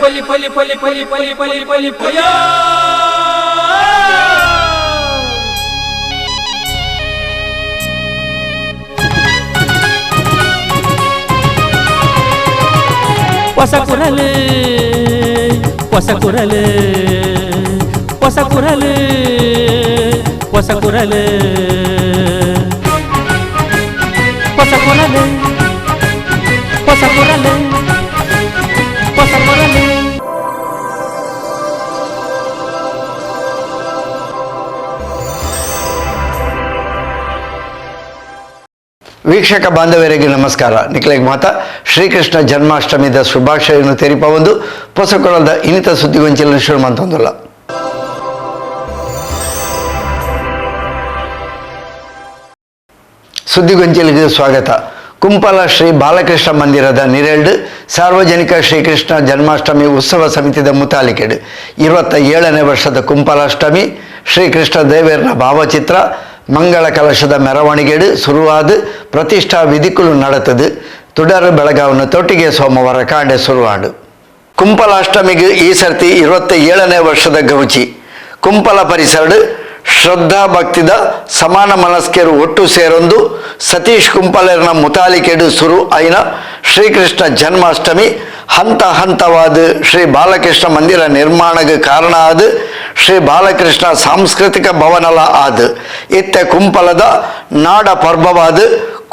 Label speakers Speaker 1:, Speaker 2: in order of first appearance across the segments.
Speaker 1: ಹೊಸ ಕುರಲು ಹೊಸ ಕುರಲು ಹೊಸ ಕುರಲು ಹೊಸ ಕುರಲು ಹೊಸ ಕುರಲು ಹೊಸ ಕುರಲು ಹೊಸ ಕುರಲು.
Speaker 2: ವೀಕ್ಷಕ ಬಾಂಧವರಿಗೆ ನಮಸ್ಕಾರ. ನಿಖಿಲೆಗೆ ಮಾತಾ ಶ್ರೀಕೃಷ್ಣ ಜನ್ಮಾಷ್ಟಮಿದ ಶುಭಾಶಯವನ್ನು ತೆರಿಪ ಒಂದು ಪೊಸಕೊಳದ ಇನ್ನಿತ ಸುದ್ದಿಗೊಂಚಲನ್ನು ಶುರು ಮಾಡ್ತಂದಲ್ಲ. ಸುದ್ದಿಗೊಂಚಲಿಗೆ ಸ್ವಾಗತ. ಕುಂಪಲ ಶ್ರೀ ಬಾಲಕೃಷ್ಣ ಮಂದಿರದ ನಿರೆಲ್ಡ್ ಸಾರ್ವಜನಿಕ ಶ್ರೀಕೃಷ್ಣ ಜನ್ಮಾಷ್ಟಮಿ ಉತ್ಸವ ಸಮಿತಿದ ಮುತಾಲಿಕೆಡು 27ನೇ ವರ್ಷದ ಕುಂಪಲಾಷ್ಟಮಿ ಶ್ರೀಕೃಷ್ಣ ದೇವರ ಭಾವಚಿತ್ರ ಮಂಗಳ ಕಲಶದ ಮೆರವಣಿಗೆಡು ಶುರುವಾದ ಪ್ರತಿಷ್ಠಾ ವಿಧಿಕುಲು ನಡೆತದು. ತುಡರು ಬೆಳಗಾವಿನ ತೊಟ್ಟಿಗೆ ಸೋಮವಾರ ಕಾಂಡೆ ಶುರುವಾಡು. ಕುಂಪಲಾಷ್ಟಮಿಗೆ ಈ ಸರ್ತಿ 27ನೇ ವರ್ಷದ ಗೌಚಿ. ಕುಂಪಲ ಪರಿಸರಡು ಶ್ರದ್ಧಾ ಭಕ್ತಿದ ಸಮಾನ ಮನಸ್ಕರು ಒಟ್ಟು ಸೇರೊಂದು ಸತೀಶ್ ಕುಂಪಲರ್ನ ಮುತಾಲಿಕೆಡು ಶುರು ಐನ ಶ್ರೀಕೃಷ್ಣ ಜನ್ಮಾಷ್ಟಮಿ ಹಂತ ಹಂತವಾದ ಶ್ರೀ ಬಾಲಕೃಷ್ಣ ಮಂದಿರ ನಿರ್ಮಾಣಕ್ಕೆ ಕಾರಣ ಆದ ಶ್ರೀ ಬಾಲಕೃಷ್ಣ ಸಾಂಸ್ಕೃತಿಕ ಭವನಲ ಆದ ಇತ್ತ ಕುಂಪಲದ ನಾಡ ಪರ್ವವಾದ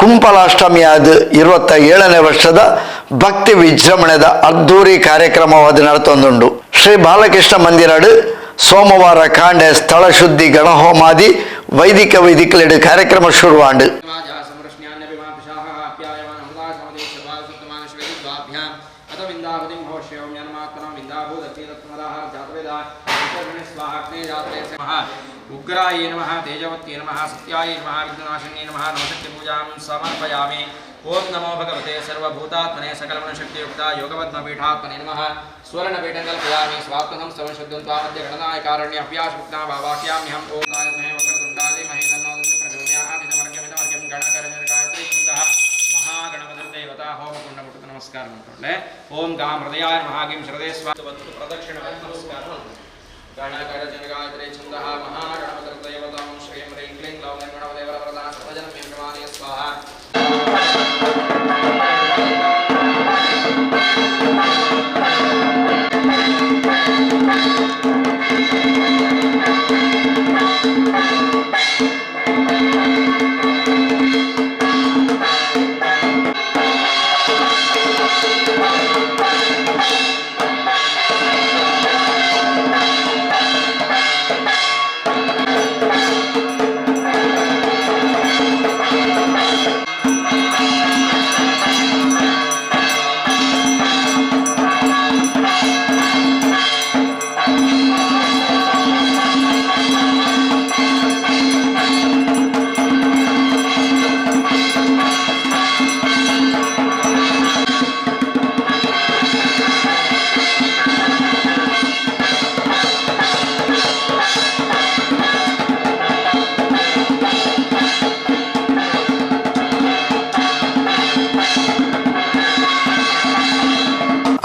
Speaker 2: ಕುಂಪಲಾಷ್ಟಮಿಯಾದ 27ನೇ ವರ್ಷದ ಭಕ್ತಿ ವಿಜೃಂಭಣೆದ ಅದ್ದೂರಿ ಕಾರ್ಯಕ್ರಮವಾದ ನಡೆತೊಂದುಂಡು. ಶ್ರೀ ಬಾಲಕೃಷ್ಣ ಮಂದಿರಡು ಸೋಮವಾರ ಕಾಂಡೆ ಸ್ಥಳ ಶುದ್ಧಿ ಗಣಹೋಮಾದಿ ವೈದಿಕ ವೇದಿಕೆಲೆಡು ಕಾರ್ಯಕ್ರಮ ಶುರುವಾಂಡು.
Speaker 3: उग्राय नमः तेजवत्यै नमः सत्याय नमः विघ्ननाशिन्यै नमः नवशक्तिपूजां समर्पयामि. ओम नमो भगवते सर्वभूतात्मने सकलमनशक्तियुक्ता योगपद्मपीठात्मने नमः. स्वर्णपीठं कल्पयामि स्वात्मनं समशुद्धं त्वामद्य गणनाय कारण्य अभ्यासमुक्ता भावाक्याम्यहम्. ओम नारायणमहे वक्रतुण्डादि महे तन्नो प्रचोदयात्. इदमर्घ्यमिदमर्घ्यं गणकरनिर्गायत्री छन्दः महागणपतिर्देवता होमकुण्डमुट्टु नमस्कारं अंतोळे. ओम गां हृदयाय नमः गिं श्रद्धे स्वावतु प्रदक्षिणं नमस्कारं. गणकरनिर्गायत्री छन्दः महागणपतिर्देवतां श्रीं ह्रीं क्लीं ग्लौं गणपतिर्वरदा सर्वजनमें प्रमाणे स्वाहा.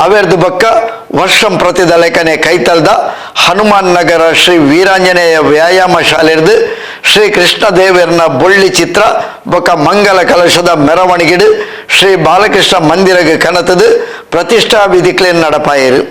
Speaker 2: ಅವೆರ್ದು ಬೊಕ್ಕ ವರ್ಷಂ ಪ್ರತಿದ ಲೆಕ್ಕನೆ ಕೈತಲ್ದ ಹನುಮಾನ್ ನಗರ ಶ್ರೀ ವೀರಾಂಜನೇಯ ವ್ಯಾಯಾಮ ಶಾಲೆರ್ದು ಶ್ರೀ ಕೃಷ್ಣ ದೇವರನ ಬೊಳ್ಳಿ ಚಿತ್ರ ಬೊಕ್ಕ ಮಂಗಲ ಕಲಶದ ಮೆರವಣಿಗೆಡು ಶ್ರೀ ಬಾಲಕೃಷ್ಣ ಮಂದಿರಗೆ ಕನತದು ಪ್ರತಿಷ್ಠಾ ವಿಧಿಕ್ಲೆನ್ ನಡಪಾಯರು.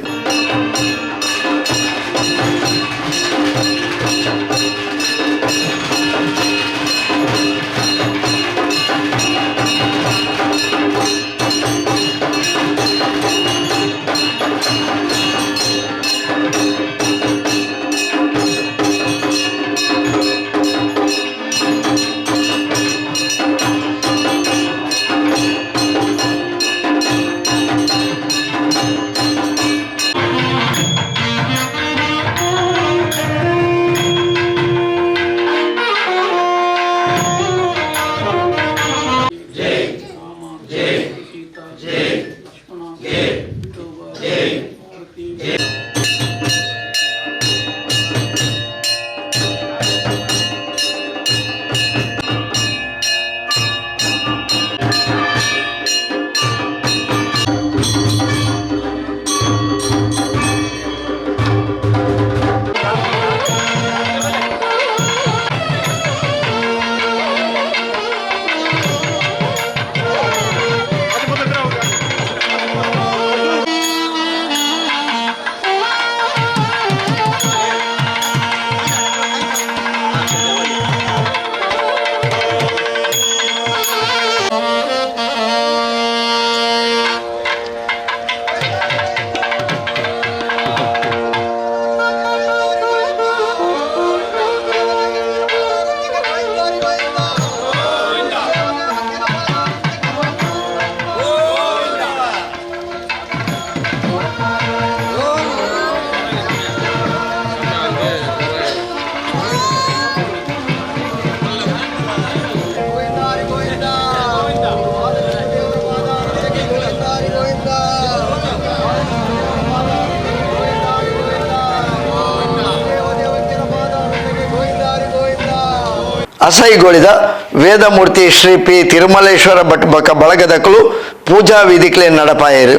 Speaker 2: ಅಸಹ್ಯಗೊಳಿದ ವೇದಮೂರ್ತಿ ಶ್ರೀ ಪಿ ತಿರುಮಲೇಶ್ವರ ಭಟ್ ಬಕ ಬಳಗದಕ್ಕಲು ಪೂಜಾ ವಿಧಿಕ್ಲೆ ನಡಪಾಯರು.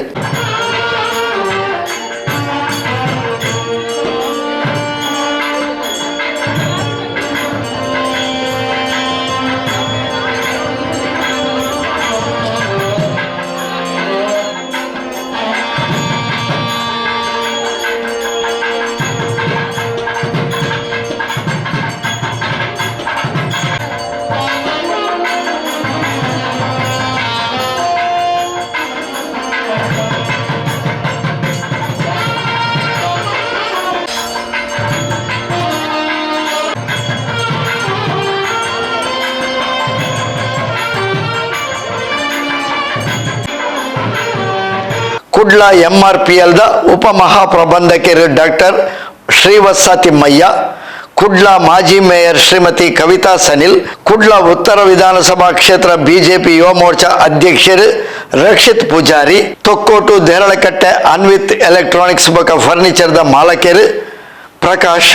Speaker 2: ಕುಡ್ಲ MRPLದ ಉಪಮಹಾಪ್ರಬಂಧಕರು ಡಾಕ್ಟರ್ ಶ್ರೀವತ್ಸ ತಿಮ್ಮಯ್ಯ, ಕುಡ್ಲ ಮಾಜಿ ಮೇಯರ್ ಶ್ರೀಮತಿ ಕವಿತಾ ಸನಿಲ್, ಕುಡ್ಲ ಉತ್ತರ ವಿಧಾನಸಭಾ ಕ್ಷೇತ್ರ ಬಿಜೆಪಿ ಯುವ ಮೋರ್ಚಾ ಅಧ್ಯಕ್ಷರು ರಕ್ಷಿತ್ ಪೂಜಾರಿ, ತೊಕ್ಕೋಟು ದೇರಳಕಟ್ಟೆ ಅನ್ವಿತ್ ಎಲೆಕ್ಟ್ರಾನಿಕ್ಸ್ ಬಕ ಫರ್ನಿಚರ್ದ ಮಾಲಕರು ಪ್ರಕಾಶ್,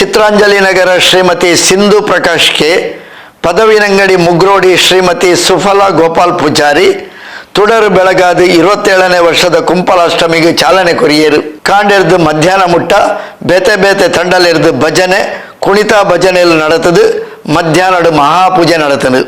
Speaker 2: ಚಿತ್ರಾಂಜಲಿ ನಗರ ಶ್ರೀಮತಿ ಸಿಂಧು ಪ್ರಕಾಶ್ ಕೆ, ಪದವಿನಂಗಡಿ ಮುಗ್ರೋಡಿ ಶ್ರೀಮತಿ ಸುಫಲಾ ಗೋಪಾಲ್ ಪೂಜಾರಿ, ತುಡರು ಬೆಳಗಾದ 27ನೇ ವರ್ಷದ ಕುಂಪಲಾಷ್ಟಮಿಗೆ ಚಾಲನೆ ಕೊರಿಯರು. ಕಾಂಡೆರ್ದು ಮಧ್ಯಾಹ್ನ ಮುಟ್ಟ ಬೇತೆ ಬೇತೆ ತಂಡಲಿರ್ದು ಭಜನೆ ಕುಣಿತ ಭಜನೆಯಲ್ಲಿ ನಡೆತದು. ಮಧ್ಯಾಹ್ನಡು ಮಹಾಪೂಜೆ ನಡೆತದು.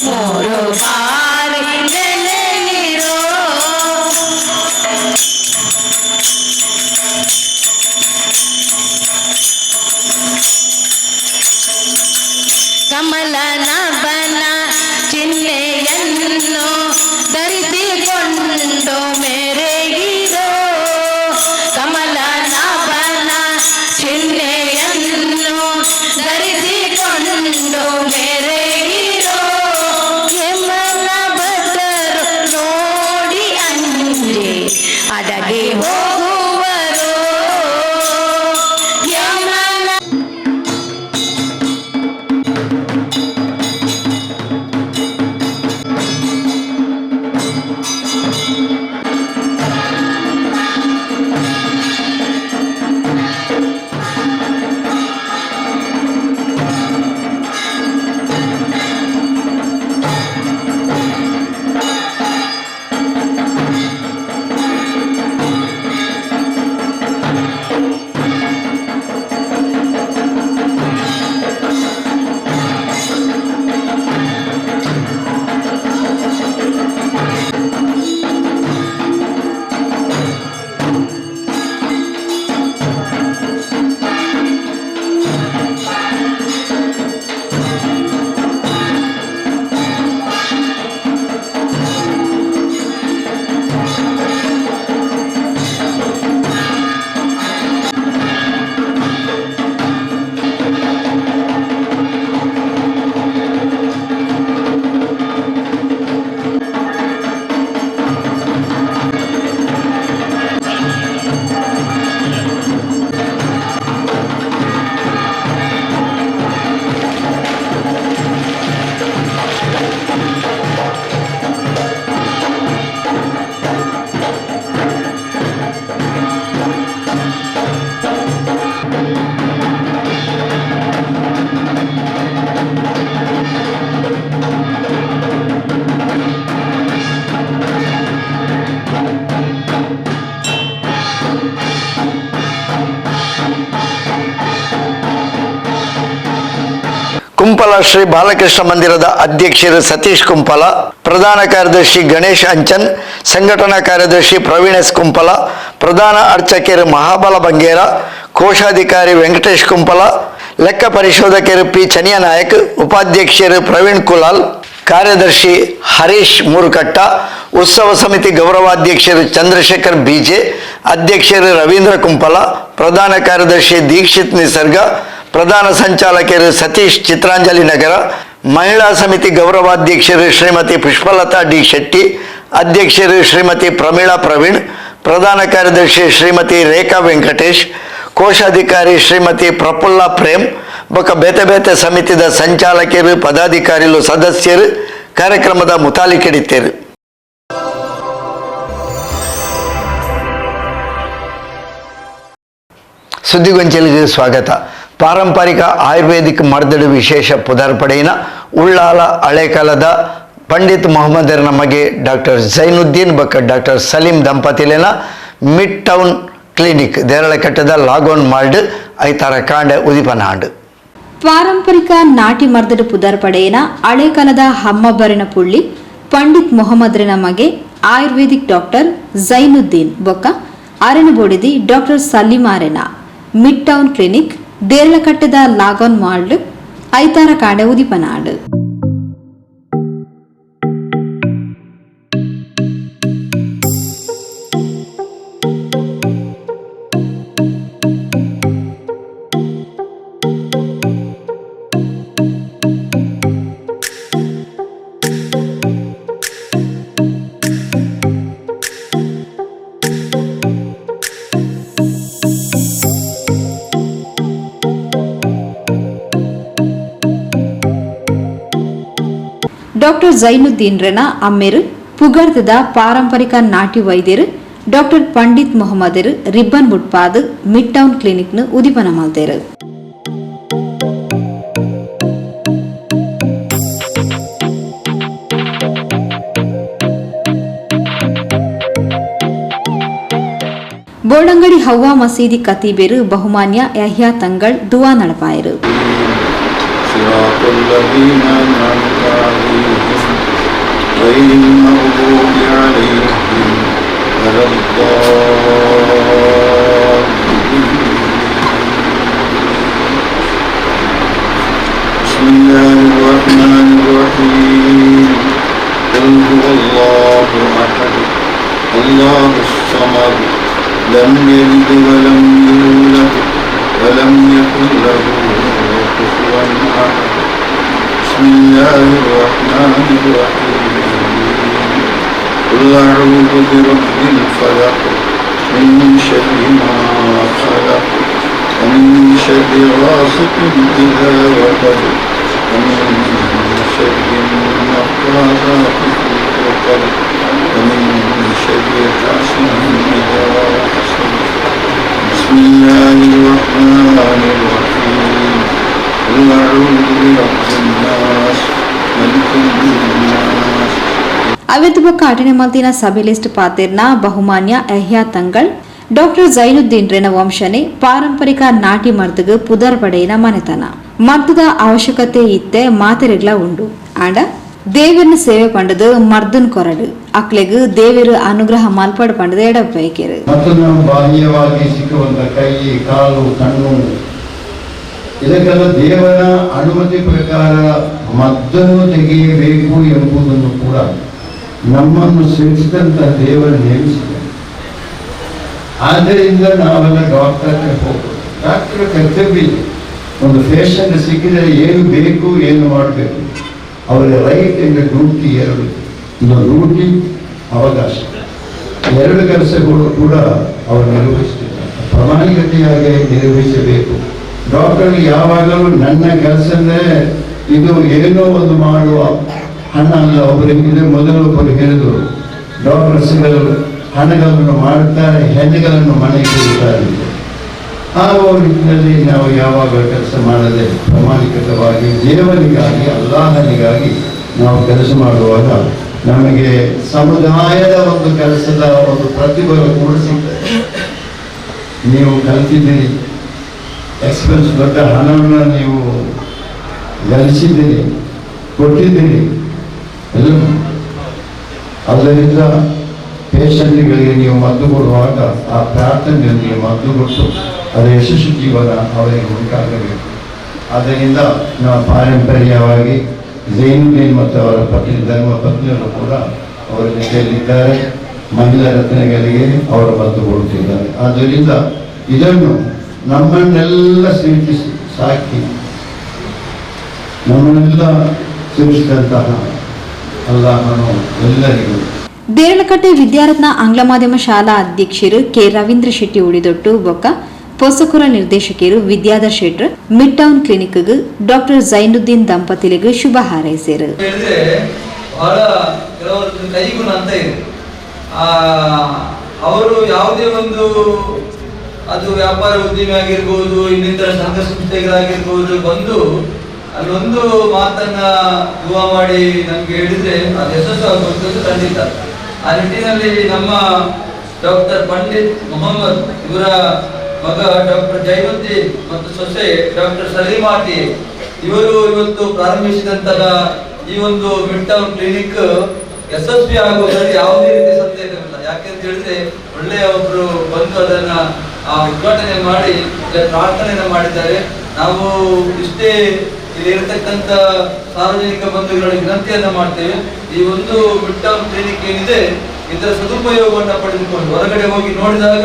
Speaker 4: Moro
Speaker 2: ಕುಂಪಲ ಶ್ರೀ ಬಾಲಕೃಷ್ಣ ಮಂದಿರದ ಅಧ್ಯಕ್ಷರು ಸತೀಶ್ ಕುಂಪಲ, ಪ್ರಧಾನ ಕಾರ್ಯದರ್ಶಿ ಗಣೇಶ್ ಅಂಚನ್, ಸಂಘಟನಾ ಕಾರ್ಯದರ್ಶಿ ಪ್ರವೀಣ್ ಎಸ್ ಕುಂಪಲ, ಪ್ರಧಾನ ಅರ್ಚಕರು ಮಹಾಬಲ ಬಂಗೇರ, ಕೋಶಾಧಿಕಾರಿ ವೆಂಕಟೇಶ್ ಕುಂಪಲ, ಲೆಕ್ಕ ಪರಿಶೋಧಕರು ಪಿ ಚನಿಯ ನಾಯಕ್, ಉಪಾಧ್ಯಕ್ಷರು ಪ್ರವೀಣ್ ಕುಲಾಲ್, ಕಾರ್ಯದರ್ಶಿ ಹರೀಶ್ ಮೂರುಕಟ್ಟ, ಉತ್ಸವ ಸಮಿತಿ ಗೌರವಾಧ್ಯಕ್ಷರು ಚಂದ್ರಶೇಖರ್ ಬಿಜೆ, ಅಧ್ಯಕ್ಷರು ರವೀಂದ್ರ ಕುಂಪಲ, ಪ್ರಧಾನ ಕಾರ್ಯದರ್ಶಿ ದೀಕ್ಷಿತ್ ನಿಸರ್ಗ, ಪ್ರಧಾನ ಸಂಚಾಲಕರು ಸತೀಶ್ ಚಿತ್ರಾಂಜಲಿ ನಗರ, ಮಹಿಳಾ ಸಮಿತಿ ಗೌರವಾಧ್ಯಕ್ಷರು ಶ್ರೀಮತಿ ಪುಷ್ಪಲತಾ ಡಿ ಶೆಟ್ಟಿ, ಅಧ್ಯಕ್ಷರು ಶ್ರೀಮತಿ ಪ್ರಮೀಳಾ ಪ್ರವೀಣ್, ಪ್ರಧಾನ ಕಾರ್ಯದರ್ಶಿ ಶ್ರೀಮತಿ ರೇಖಾ ವೆಂಕಟೇಶ್, ಕೋಶಾಧಿಕಾರಿ ಶ್ರೀಮತಿ ಪ್ರಫುಲ್ಲ ಪ್ರೇಮ್ ಬೊಕ್ಕ ಬೇತೆ ಬೇತೆ ಸಮಿತಿದ ಸಂಚಾಲಕರು ಪದಾಧಿಕಾರಿಗಳು ಸದಸ್ಯರು ಕಾರ್ಯಕ್ರಮದ ಮುತಾಲಿಕೆಡಿತ್ತೇರು. ಸುದ್ದಿಗೊಂಚಲಿಗೆ ಸ್ವಾಗತ. ಪಾರಂಪರಿಕ ಆಯುರ್ವೇದಿಕ್ ಮರ್ದಡು ವಿಶೇಷ ಪುದರ್ಪಡೆಯಿನ ಉಳ್ಳಾಲ ಹಳೆಕಾಲದ ಪಂಡಿತ್ ಮೊಹಮ್ಮದರ್ ನಮಗೆ ಡಾಕ್ಟರ್ ಝೈನುದ್ದೀನ್ ಬಕ್ಕ ಡಾಕ್ಟರ್ ಸಲೀಂ ದಂಪತಿಲೇನ ಮಿಡ್ ಟೌನ್ ಕ್ಲಿನಿಕ್ ದೇರಳಕಟ್ಟದ ಲಾಗೋನ್ ಮಾಲ್ಡ್ ಐತಾರ ಕಾಂಡ ಉದಿಪನಾಂಡ್.
Speaker 4: ಪಾರಂಪರಿಕ ನಾಟಿ ಮರ್ದಡು ಪುದರ್ಪಡೆಯಿನ ಹಳೆಕಾಲದ ಹಮ್ಮಬ್ಬರಿನ ಪುಳ್ಳಿ ಪಂಡಿತ್ ಮೊಹಮ್ಮದ್ರನ ಮಗೆ ಆಯುರ್ವೇದಿಕ್ ಡಾಕ್ಟರ್ ಝೈನುದ್ದೀನ್ ಬೊಕ್ಕ ಅರೆನಬೋಡಿದಿ ಡಾಕ್ಟರ್ ಸಲೀಂ ಆರೆನ ಮಿಡ್ ಟೌನ್ ಕ್ಲಿನಿಕ್ ದೇರಳಕಟ್ಟದ ಲಾಗೋನ್ ಮಾಲ್ಡ್ ಐತಾರ ಕಾಂಡ ಉದಿಪನಾಂಡ್. ಡಾಕ್ಟರ್ ಝೈನುದ್ದೀನ್ ರನ ಅಮ್ಮೆರು ಪುಗರ್ದದ ಪಾರಂಪರಿಕ ನಾಟಿ ವೈದ್ಯರು ಡಾಕ್ಟರ್ ಪಂಡಿತ್ ಮೊಹಮ್ಮದರ್ ರಿಬ್ಬನ್ ಬುಟ್ಪಾದ್ ಮಿಡ್ ಟೌನ್ ಕ್ಲಿನಿಕ್ ನು ಉದಿಪನ ಮಲ್ತೇರು. ಬೋಡಂಗಡಿ ಹವ್ವಾ ಮಸೀದಿ ಕತೀಬೇರು ಬಹುಮಾನ್ಯ ಯಹ್ಯಾ ತಂಗಳ್ ದುವಾ ನಡಪಾಯರು.
Speaker 5: صراط الذين أنعمت عليهم غير المغضوب عليهم ولا الضالين. بسم الله الرحمن الرحيم. قل هو الله أحد الله الصمد لم يلد ولم يولد ولم يكن له كفوا أحد. بسم الله الرحمن الرحيم. قل أعوذ برب الفلق من شر ما خلق ومن شر غاسق إذا وقب ومن شر النفاثات في العقد ومن شر حاسد إذا حسد. بسم الله الرحمن الرحيم. قل أعوذ برب الناس ملك الناس.
Speaker 4: ಅವೆತ್ತುಬಕ್ಕ ಅಟನೆ ಮಲ್ತಿನ ಸಭೆ ಲಿಸ್ಟ್ ಪಾತೆರ್ನ ಬಹುಮಾನ್ಯ ಯಹ್ಯಾ ತಂಗಳ್ ಡಾಕ್ಟರ್ ಝೈನುದ್ದೀನ್ ರೆನ ವಂಶನೆ ಪಾರಂಪರಿಕ ನಾಟಿ ಮರ್ದಗ ಪುದರ್ಪಡೆಯಿನ ಮನೆತನ ಮರ್ದದ ಅವಶ್ಯಕತೆ ಇತ್ತೆ ಮಾತೆರೆಗ್ಲ ಉಂಡು ಆಂಡ ದೇವರನ ಸೇವೆ ಪಂಡದು ಮರ್ದನ್ ಕೊರಡು ಅಕ್ಲೆಗ್ ದೇವರು ಅನುಗ್ರಹ ಮಲ್ಪಡ್ ಪಂಡದ ಎಡಪೈಕೆರು.
Speaker 5: ಮತ್ತು ನಾವು ಬಾಹ್ಯವಾಗಿ ಸಿಕ್ಕುವಂತ ಕೈ ಕಾಲು ಕಣ್ಣು ಇದಕ್ಕೆಲ್ಲ ದೇವರ ಅನುಮತಿ ಪ್ರಕಾರ ಮದ್ದನ್ನು ತೆಗೆಯಬೇಕು ಎಂಬುದನ್ನು ಕೂಡ ನಮ್ಮನ್ನು ಸೃಷ್ಟಿಸಿದಂತ ದೇವರು ನೇಮಿಸಿದೆ. ಆದ್ದರಿಂದ ನಾವೆಲ್ಲ ಡಾಕ್ಟರ್ಗೆ ಹೋಗ್ಬೋದು. ಡಾಕ್ಟರ್ ಕರ್ತವ್ಯ ಇದೆ. ಒಂದು ಪೇಷಂಟ್ ಸಿಕ್ಕಿದರೆ ಏನು ಬೇಕು ಏನು ಮಾಡಬೇಕು ಅವರ ರೈಟ್ ಎಂಡ್ ಡ್ಯೂಟಿ ಎರಡು. ಇದು ಡ್ಯೂಟಿ ಅವಕಾಶ ಎರಡು ಕೆಲಸಗಳು ಕೂಡ ಅವರು ನಿರ್ವಹಿಸ್ತಿದ್ದಾರೆ. ಪ್ರಾಮಾಣಿಕತೆಯಾಗಿ ನಿರ್ವಹಿಸಬೇಕು. ಡಾಕ್ಟರ್ ಯಾವಾಗಲೂ ನನ್ನ ಕೆಲಸ ಅಂದರೆ ಇದು ಏನೋ ಒಂದು ಮಾಡುವ ಹಣ ಅಲ್ಲ. ಒಬ್ಬರಿಗೆ ಮೊದಲು ಒಬ್ಬರು ಹೇಳಿದರು, ಡಾಕ್ಟರ್ಸ್ಗಳು ಹಣಗಳನ್ನು ಮಾಡುತ್ತಾರೆ, ಹೆಣ್ಣುಗಳನ್ನು ಮನೆಗೆ ಕೊಡುತ್ತಾರೆ. ಆ ನಿಟ್ಟಿನಲ್ಲಿ ನಾವು ಯಾವಾಗ ಕೆಲಸ ಮಾಡದೆ ಪ್ರಾಮಾಣಿಕವಾಗಿ ದೇವರಿಗಾಗಿ ಅಲ್ಲಾಹನಿಗಾಗಿ ನಾವು ಕೆಲಸ ಮಾಡುವಾಗ ನಮಗೆ ಸಮುದಾಯದ ಒಂದು ಕೆಲಸದ ಒಂದು ಪ್ರತಿಫಲ ಕೂಡ ಸಿಗ್ತದೆ. ನೀವು ಕಲ್ತಿದ್ದೀರಿ, ಎಕ್ಸ್ಪೆನ್ಸ್ ದೊಡ್ಡ ಹಣವನ್ನು ನೀವು ಗಳಿಸಿದ್ದೀನಿ, ಕೊಟ್ಟಿದ್ದೀನಿ ಎಲ್ಲ. ಅದರಿಂದ ಪೇಷಂಟ್ಗಳಿಗೆ ನೀವು ಮದ್ದು ಕೊಡುವಾಗ ಆ ಪ್ರಾರ್ಥನೆಯೊಂದಿಗೆ ಮದ್ದು ಕೊಟ್ಟು ಅದರ ಯಶಸ್ವಿ ಜೀವನ ಅವರಿಗೆ ಉಂಟಾಗಬೇಕು. ಆದ್ದರಿಂದ ನಾವು ಪಾರಂಪರ್ಯವಾಗಿ ಜೈನುದ್ದೀನ್ ಮತ್ತು ಅವರ ಧರ್ಮ ಪತ್ನಿಯರು ಕೂಡ ಅವರ ಜೊತೆಯಲ್ಲಿದ್ದಾರೆ. ಮಹಿಳಾ ರತ್ನಗಳಿಗೆ ಅವರು ಮದ್ದು ಕೊಡುತ್ತಿದ್ದಾರೆ. ಆದ್ದರಿಂದ ಇದನ್ನು ನಮ್ಮನ್ನೆಲ್ಲ ಸ್ವೀಕರಿಸಿ ಸಾಕಿ ನಮ್ಮನ್ನೆಲ್ಲ ಸೇರಿಸಿದಂತಹ ಅಲ್ಲಾಹನು ಎಲ್ಲರಿಗೂ.
Speaker 4: ದೇರಳಕಟ್ಟೆ ವಿದ್ಯಾರತ್ನ ಆಂಗ್ಲ ಮಾಧ್ಯಮ ಶಾಲಾ ಅಧ್ಯಕ್ಷರು ಕೆ ರವೀಂದ್ರ ಶೆಟ್ಟಿ ಉಳಿದೊಟ್ಟು ಬೊಕ್ಕ ಪೊಸಕುರ ನಿರ್ದೇಶಕರು ವಿದ್ಯಾಧರ್ ಶೆಟ್ರ್ mid town clinic doctor Zainuddin ದಂಪತಿಗಳಿಗೆ ಶುಭ ಹಾರೈಸಿದರು.
Speaker 6: ಬಹಳ ಕೆಲವರ ಕೈಗುಣ ಅಂತ ಇದೆ. ಅವರು ಯಾವುದೇ ಒಂದು ಅದು ವ್ಯಾಪಾರ ಉದ್ಯಮಿ ಆಗಿರ್ಬೋದು, ಇನ್ನಿತರ ಸಂಘ ಸಂಸ್ಥೆಗಳಾಗಿರ್ಬೋದು, ಬಂದು ಅಲ್ಲೊಂದು ಮಾತನ್ನ ದುವಾ ಮಾಡಿ ನಮ್ಗೆ ಹೇಳಿದ್ರೆ ಅದು ಯಶಸ್ಸು ಆಗುವಂಥದ್ದು ಖಂಡಿತ. ಆ ನಿಟ್ಟಿನಲ್ಲಿ ನಮ್ಮ ಡಾಕ್ಟರ್ ಪಂಡಿತ್ ಮೊಹಮ್ಮದ್ ಇವರ ಮಗ ಡಾಕ್ಟರ್ ಜೈನುದ್ದೀನ್ ಮತ್ತು ಸೊಸೆ ಡಾಕ್ಟರ್ ಸಲೀಮಾಟಿ ಇವರು ಇವತ್ತು ಪ್ರಾರಂಭಿಸಿದಂತಹ ಈ ಒಂದು ಮಿಡ್ ಟೌನ್ ಕ್ಲಿನಿಕ್ ಯಶಸ್ವಿ ಆಗುವುದರಲ್ಲಿ ಯಾವುದೇ ರೀತಿ ಸಂದೇಹವಿಲ್ಲ. ಯಾಕೆಂತ ಹೇಳಿದ್ರೆ ಒಳ್ಳೆಯ ಒಬ್ರು ಬಂದು ಅದನ್ನ ಉದ್ಘಾಟನೆ ಮಾಡಿ ಪ್ರಾರ್ಥನೆಯನ್ನು ಮಾಡಿದ್ದಾರೆ. ನಾವು ಇಷ್ಟೇ ಇಲ್ಲಿ ಇರತಕ್ಕಂತ ಸಾರ್ವಜನಿಕ ಬಂಧುಗಳಿಗೆ ವಿನಂತಿಯನ್ನ ಮಾಡ್ತೇವೆ. ಈ ಒಂದು ಮಿಡ್ ಟೌನ್ ಕ್ಲಿನಿಕ್ ಏನಿದೆ ಇದರ ಸದುಪಯೋಗವನ್ನ ಪಡೆದುಕೊಂಡು ಹೊರಗಡೆ ಹೋಗಿ ನೋಡಿದಾಗ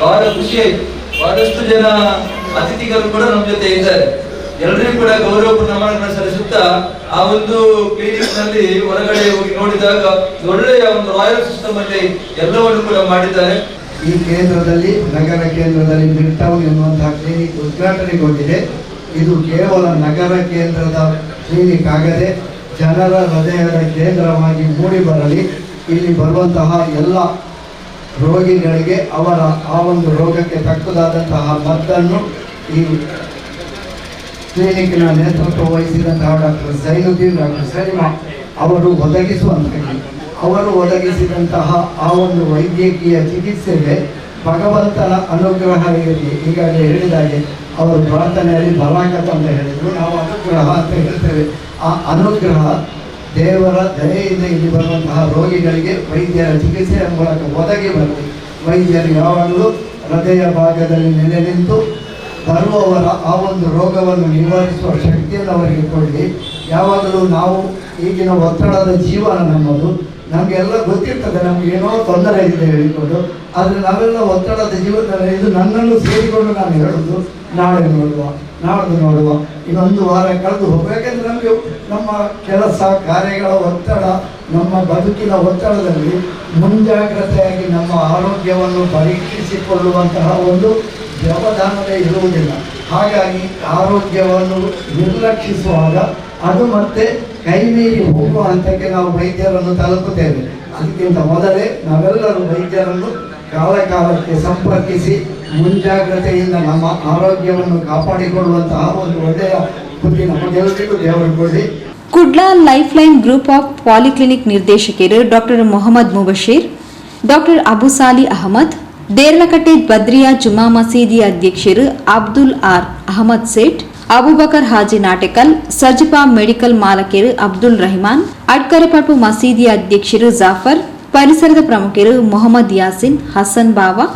Speaker 6: ಬಹಳ ಖುಷಿ ಆಯ್ತು. ಬಹಳಷ್ಟು ಜನ ಅತಿಥಿಗಳು ಕೂಡ ನಮ್ಮ ಜೊತೆ ಇದ್ದಾರೆ. ಎಲ್ಲರಿಗೂ ಕೂಡ ಗೌರವ ನಮನಗಳನ್ನು ಸಲ್ಲಿಸುತ್ತಾ ಆ ಒಂದು ಕ್ಲಿನಿಕ್ ನಲ್ಲಿ ಹೊರಗಡೆ ಹೋಗಿ ನೋಡಿದಾಗ ಒಳ್ಳೆಯ ಒಂದು ರಾಯಲ್ ಸಿಸ್ಟಮ್ ಅಲ್ಲಿ ಎಲ್ಲವನ್ನು ಕೂಡ ಮಾಡಿದ್ದಾರೆ.
Speaker 7: ಈ ಕೇಂದ್ರದಲ್ಲಿ ನಗರ ಕೇಂದ್ರದಲ್ಲಿ ಮಿಡ್ ಟೌನ್ ಎನ್ನುವಂತಹ ಕ್ಲಿನಿಕ್ ಉದ್ಘಾಟನೆಗೊಂಡಿದೆ. ಇದು ಕೇವಲ ನಗರ ಕೇಂದ್ರದ ಕ್ಲಿನಿಕ್ ಆಗದೆ ಜನರ ಹೃದಯದ ಕೇಂದ್ರವಾಗಿ ಮೂಡಿ ಬರಲಿ. ಇಲ್ಲಿ ಬರುವಂತಹ ಎಲ್ಲ ರೋಗಿಗಳಿಗೆ ಅವರ ಆ ಒಂದು ರೋಗಕ್ಕೆ ತಕ್ಕದಾದಂತಹ ಮದ್ದನ್ನು ಈ ಕ್ಲಿನಿಕ್ನ ನೇತೃತ್ವ ವಹಿಸಿದಂತಹ ಡಾಕ್ಟರ್ ಜೈನುದ್ದೀನ್, ಡಾಕ್ಟರ್ ಸಲೀಮಾ ಅವರು ಒದಗಿಸಿದಂತಹ ಆ ಒಂದು ವೈದ್ಯಕೀಯ ಚಿಕಿತ್ಸೆಗೆ ಭಗವಂತನ ಅನುಗ್ರಹ ಇರಲಿ. ಈಗಾಗಲೇ ಹೇಳಿದಾಗೆ ಅವರು ಪ್ರಾರ್ಥನೆಯಲ್ಲಿ ಬಲಾಕತ್ ಅಂತ ಹೇಳಿದರು, ನಾವು ಅನುಗ್ರಹ ಅಂತ ಹೇಳ್ತೇವೆ. ಆ ಅನುಗ್ರಹ ದೇವರ ದಯೆಯಿಂದ ಇಲ್ಲಿ ಬರುವಂತಹ ರೋಗಿಗಳಿಗೆ ವೈದ್ಯರ ಚಿಕಿತ್ಸೆಯ ಮೂಲಕ ಒದಗಿ ಬರಲಿ. ವೈದ್ಯರು ಯಾವಾಗಲೂ ಹೃದಯ ಭಾಗದಲ್ಲಿ ನೆಲೆ ನಿಂತು ಬರುವವರ ಆ ಒಂದು ರೋಗವನ್ನು ನಿವಾರಿಸುವ ಶಕ್ತಿಯನ್ನು ಅವರಿಗೆ ಕೊಡಲಿ. ಯಾವಾಗಲೂ ನಾವು ಈಗಿನ ಒತ್ತಡದ ಜೀವನ ನಮ್ಮದು, ನಮಗೆಲ್ಲ ಗೊತ್ತಿರ್ತದೆ ನಮ್ಗೆ ಏನೋ ತೊಂದರೆ ಇದೆ ಹೇಳಿಕೊಂಡು, ಆದರೆ ನಾವೆಲ್ಲ ಒತ್ತಡದ ಜೀವನದಲ್ಲಿ ಇದು ನನ್ನನ್ನು ಸೇರಿಕೊಂಡು ನಾನು ಹೇಳೋದು ನಾಳೆ ನೋಡುವ, ನಾಡ್ದು ನೋಡುವ, ಇನ್ನೊಂದು ವಾರ ಕಳೆದು ಹೋಗಬೇಕೆಂದ್ರೆ ನಮಗೆ ನಮ್ಮ ಕೆಲಸ ಕಾರ್ಯಗಳ ಒತ್ತಡ, ನಮ್ಮ ಬದುಕಿನ ಒತ್ತಡದಲ್ಲಿ ಮುಂಜಾಗ್ರತೆಯಾಗಿ ನಮ್ಮ ಆರೋಗ್ಯವನ್ನು ಪರೀಕ್ಷಿಸಿಕೊಳ್ಳುವಂತಹ ಒಂದು ವ್ಯವಧಾನವೇ ಇರುವುದಿಲ್ಲ. ಹಾಗಾಗಿ ಆರೋಗ್ಯವನ್ನು ನಿರ್ಲಕ್ಷಿಸುವಾಗ ಅದು ಮತ್ತೆ ಕೈಮೀರಿ ಹೋಗುವ ಹಂತಕ್ಕೆ ನಾವು ವೈದ್ಯರನ್ನು ತಲುಪುತ್ತೇವೆ. ಅದಕ್ಕಿಂತ ಮೊದಲೇ ನಾವೆಲ್ಲರೂ ವೈದ್ಯರನ್ನು ಕಾಲಕಾಲಕ್ಕೆ ಸಂಪರ್ಕಿಸಿ ಮುಂಜಾಗ್ರತೆಯಿಂದ ನಮ್ಮ ಆರೋಗ್ಯವನ್ನು ಕಾಪಾಡಿಕೊಳ್ಳುವಂತಹ ಒಂದು ಒಳ್ಳೆಯ ಬುದ್ಧಿ ನಮಗೆಲ್ಲರಿಗೂ ದೇವರು ಕೊಡಿ.
Speaker 4: Kudla life line group of polyclinic ನಿರ್ದೇಶಕರು ಡಾಕ್ಟರ್ ಮೊಹಮ್ಮದ್ ಮುಬಶೀರ್, ಡಾಕ್ಟರ್ ಅಬುಸಾಲಿ ಅಹಮದ್, ದೇರ್ಲಕಟ್ಟೆ ಬದ್ರಿಯಾ ಜುಮಾ ಮಸೀದಿ ಅಧ್ಯಕ್ಷರು ಅಬ್ದುಲ್ ಆರ್ ಅಹಮದ್ ಸೇಠ್, ಅಬುಬಕರ್ ಹಾಜಿ ನಾಟೆಕಲ್, ಸರ್ಜಿಪಾ ಮೆಡಿಕಲ್ ಮಾಲಕರು ಅಬ್ದುಲ್ ರಹಿಮಾನ್, ಅಡ್ಕರಪಟ್ಟು ಮಸೀದಿ ಅಧ್ಯಕ್ಷರು ಜಾಫರ್, ಪರಿಸರದ ಪ್ರಮುಖರು ಮೊಹಮ್ಮದ್ ಯಾಸಿನ್, ಹಸನ್ ಬಾವಾ,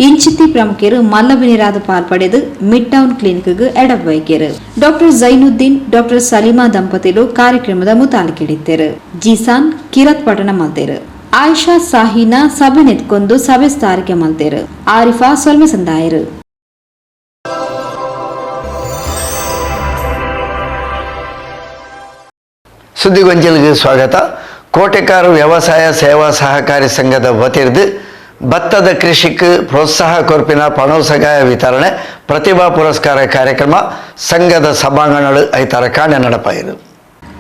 Speaker 4: ಇಂಚಿತಿ ಪ್ರಮುಖರು ಮಲ್ಲಬಿನಿರಾದ ಪಾಲ್ಪಡೆದು ಮಿಡ್ ಟೌನ್ ಕ್ಲಿನಿಕ್ಗೆ ಎಡವೈಕ್ಯರು. ಡಾಕ್ಟರ್ ಜೈನುದ್ದೀನ್, ಡಾಕ್ಟರ್ ಸಲೀಮಾ ದಂಪತಿಗಳು ಕಾರ್ಯಕ್ರಮದ ಮುತಾಲಿಕೆಡಿದ್ದರು. ಜೀಸಾನ್ ಕಿರತ್ ಪಠಣ ಮಲ್ತೇರು. ಆಯಿಷಾ ಸಾಹಿನಾ ಸಭೆ ನೆತ್ಕೊಂಡು ಸಭೆ ಸ್ಥಾರಿಕೆ ಮಲ್ತೇರು. ಆರಿಫಾ ಸೊಲ್ಮೆ ಸಂದಾಯರು.
Speaker 2: ಸುದ್ದಿಗೊಂಜಲ್ಗೆ ಸ್ವಾಗತ. ಕೋಟೆಕಾರು ವ್ಯವಸಾಯ ಸೇವಾ ಸಹಕಾರಿ ಸಂಘದ ವತಿರ್ದು ಭತ್ತದ ಕೃಷಿಗೆ ಪ್ರೋತ್ಸಾಹ ಕೊರ್ಪಿನ ಪಣೋಸಗಾಯ ವಿತರಣೆ ಪ್ರತಿಭಾ ಪುರಸ್ಕಾರ ಕಾರ್ಯಕ್ರಮ ಸಂಘದ ಸಭಾಂಗಣಗಳು ಐತಾರ ಕಾಣೆ ನಡಪಾಯಿರು.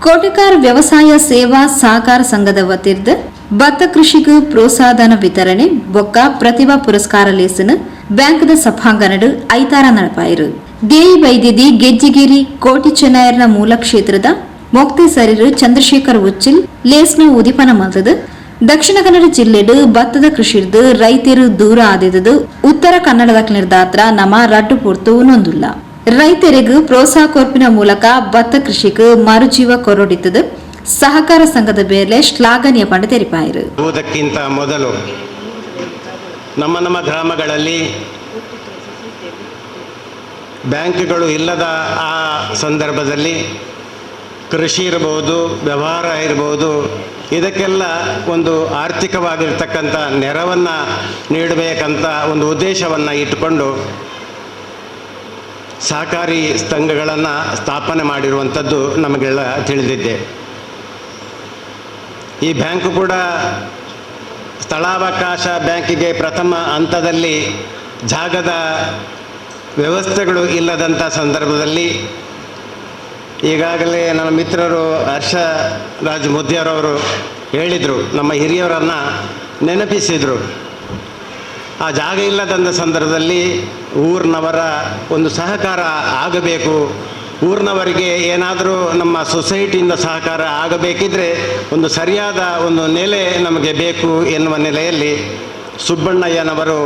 Speaker 4: ಕೋಟೆಕಾರ್ ವ್ಯವಸಾಯ ಸೇವಾ ಸಹಕಾರ ಸಂಘದ ವತಿರ್ದು ಭತ್ತ ಕೃಷಿಗೆ ಪ್ರೋತ್ಸಾಹಧನ ವಿತರಣೆ ಬೊಕ್ಕ ಪ್ರತಿಭಾ ಪುರಸ್ಕಾರ ಲೇಸನ ಬ್ಯಾಂಕ್ದ ಸಭಾಂಗಣಡು ಐತಾರ ನಡಪಾಯಿರು. ದೇಯಿ ವೈದ್ಯದಿ ಗೆಜ್ಜಿಗಿರಿ ಕೋಟಿ ಚೆನ್ನೈರ್ನ ಮೂಲ ಕ್ಷೇತ್ರದ ಮೊಕ್ತೇಸರಿರು ಚಂದ್ರಶೇಖರ್ ಉಚ್ಚಿಲ್ ಲೇಸ್ನ ಉದಿಪನ ಮಲ್ತದ ದಕ್ಷಿಣ ಕನ್ನಡ ಜಿಲ್ಲೆಡು ಭತ್ತದ ಕೃಷಿರ್ದು ರೈತರು ದೂರ ಆದಿದ್ದು ಉತ್ತರ ಕನ್ನಡದ ನಿರ್ದಾತ್ರ ನಮ ರಟ್ಟು ಪೂರ್ತು ನೊಂದುಲ್ಲ. ರೈತರಿಗೂ ಪ್ರೋತ್ಸಾಹ ಕೊರ್ಪಿನ ಮೂಲಕ ಭತ್ತ ಕೃಷಿಗೆ ಮರುಜೀವ ಕೊರೊಡಿತದು ಸಹಕಾರ ಸಂಘದ ಬೇಲೆ ಶ್ಲಾಘನೀಯ ಪಂಡ ತೆರಿಪಾಯಿರು.
Speaker 8: ಅದಕ್ಕಿಂತ ಮೊದಲು ನಮ್ಮ ಗ್ರಾಮಗಳಲ್ಲಿ ಬ್ಯಾಂಕ್ಗಳು ಇಲ್ಲದ ಆ ಸಂದರ್ಭದಲ್ಲಿ ಕೃಷಿ ಇರ್ಬೋದು, ವ್ಯವಹಾರ ಇರ್ಬೋದು, ಇದಕ್ಕೆಲ್ಲ ಒಂದು ಆರ್ಥಿಕವಾಗಿರ್ತಕ್ಕಂಥ ನೆರವನ್ನು ನೀಡಬೇಕಂತ ಒಂದು ಉದ್ದೇಶವನ್ನು ಇಟ್ಟುಕೊಂಡು ಸಹಕಾರಿ ಸಂಘಗಳನ್ನು ಸ್ಥಾಪನೆ ಮಾಡಿರುವಂಥದ್ದು ನಮಗೆಲ್ಲ ತಿಳಿದಿದೆ. ಈ ಬ್ಯಾಂಕು ಕೂಡ ಸ್ಥಳಾವಕಾಶ ಬ್ಯಾಂಕಿಗೆ ಪ್ರಥಮ ಹಂತದಲ್ಲಿ ಜಾಗದ ವ್ಯವಸ್ಥೆಗಳು ಇಲ್ಲದಂಥ ಸಂದರ್ಭದಲ್ಲಿ ಈಗಾಗಲೇ ನನ್ನ ಮಿತ್ರರು ಹರ್ಷರಾಜ್ ಮುದ್ದಿಯರವರು ಹೇಳಿದರು, ನಮ್ಮ ಹಿರಿಯವರನ್ನು ನೆನಪಿಸಿದರು. ಆ ಜಾಗ ಇಲ್ಲದಂಥ ಸಂದರ್ಭದಲ್ಲಿ ಊರಿನವರ ಒಂದು ಸಹಕಾರ ಆಗಬೇಕು, ಊರಿನವರಿಗೆ ಏನಾದರೂ ನಮ್ಮ ಸೊಸೈಟಿಯಿಂದ ಸಹಕಾರ ಆಗಬೇಕಿದ್ರೆ ಒಂದು ಸರಿಯಾದ ಒಂದು ನೆಲೆ ನಮಗೆ ಬೇಕು ಎನ್ನುವ ನೆಲೆಯಲ್ಲಿ ಸುಬ್ಬಣ್ಣಯ್ಯನವರು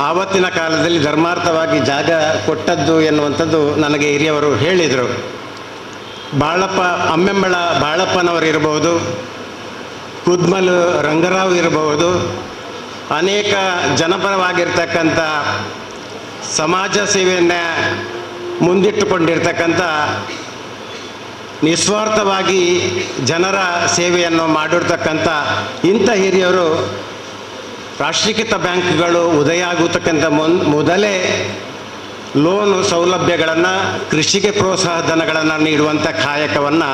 Speaker 8: ಆವತ್ತಿನ ಕಾಲದಲ್ಲಿ ಧರ್ಮಾರ್ಥವಾಗಿ ಜಾಗ ಕೊಟ್ಟದ್ದು ಎನ್ನುವಂಥದ್ದು ನನಗೆ ಹಿರಿಯವರು ಹೇಳಿದರು. ಅಮ್ಮೆಂಬಳ ಬಾಳಪ್ಪನವರು ಇರಬಹುದು, ಕುದ್ಮಲ್ ರಂಗರಾವ್ ಇರಬಹುದು, ಅನೇಕ ಜನಪರವಾಗಿರ್ತಕ್ಕಂಥ ಸಮಾಜ ಸೇವೆಯನ್ನು ಮುಂದಿಟ್ಟುಕೊಂಡಿರ್ತಕ್ಕಂಥ ನಿಸ್ವಾರ್ಥವಾಗಿ ಜನರ ಸೇವೆಯನ್ನು ಮಾಡಿರ್ತಕ್ಕಂಥ ಇಂಥ ಹಿರಿಯರು ರಾಷ್ಟ್ರೀಕೃತ ಬ್ಯಾಂಕ್ಗಳು ಉದಯ ಆಗುತ್ತಕ್ಕಂಥ ಮೊದಲೇ ಲೋನು ಸೌಲಭ್ಯಗಳನ್ನು, ಕೃಷಿಗೆ ಪ್ರೋತ್ಸಾಹ ಧನಗಳನ್ನು ನೀಡುವಂಥ ಕಾಯಕವನ್ನು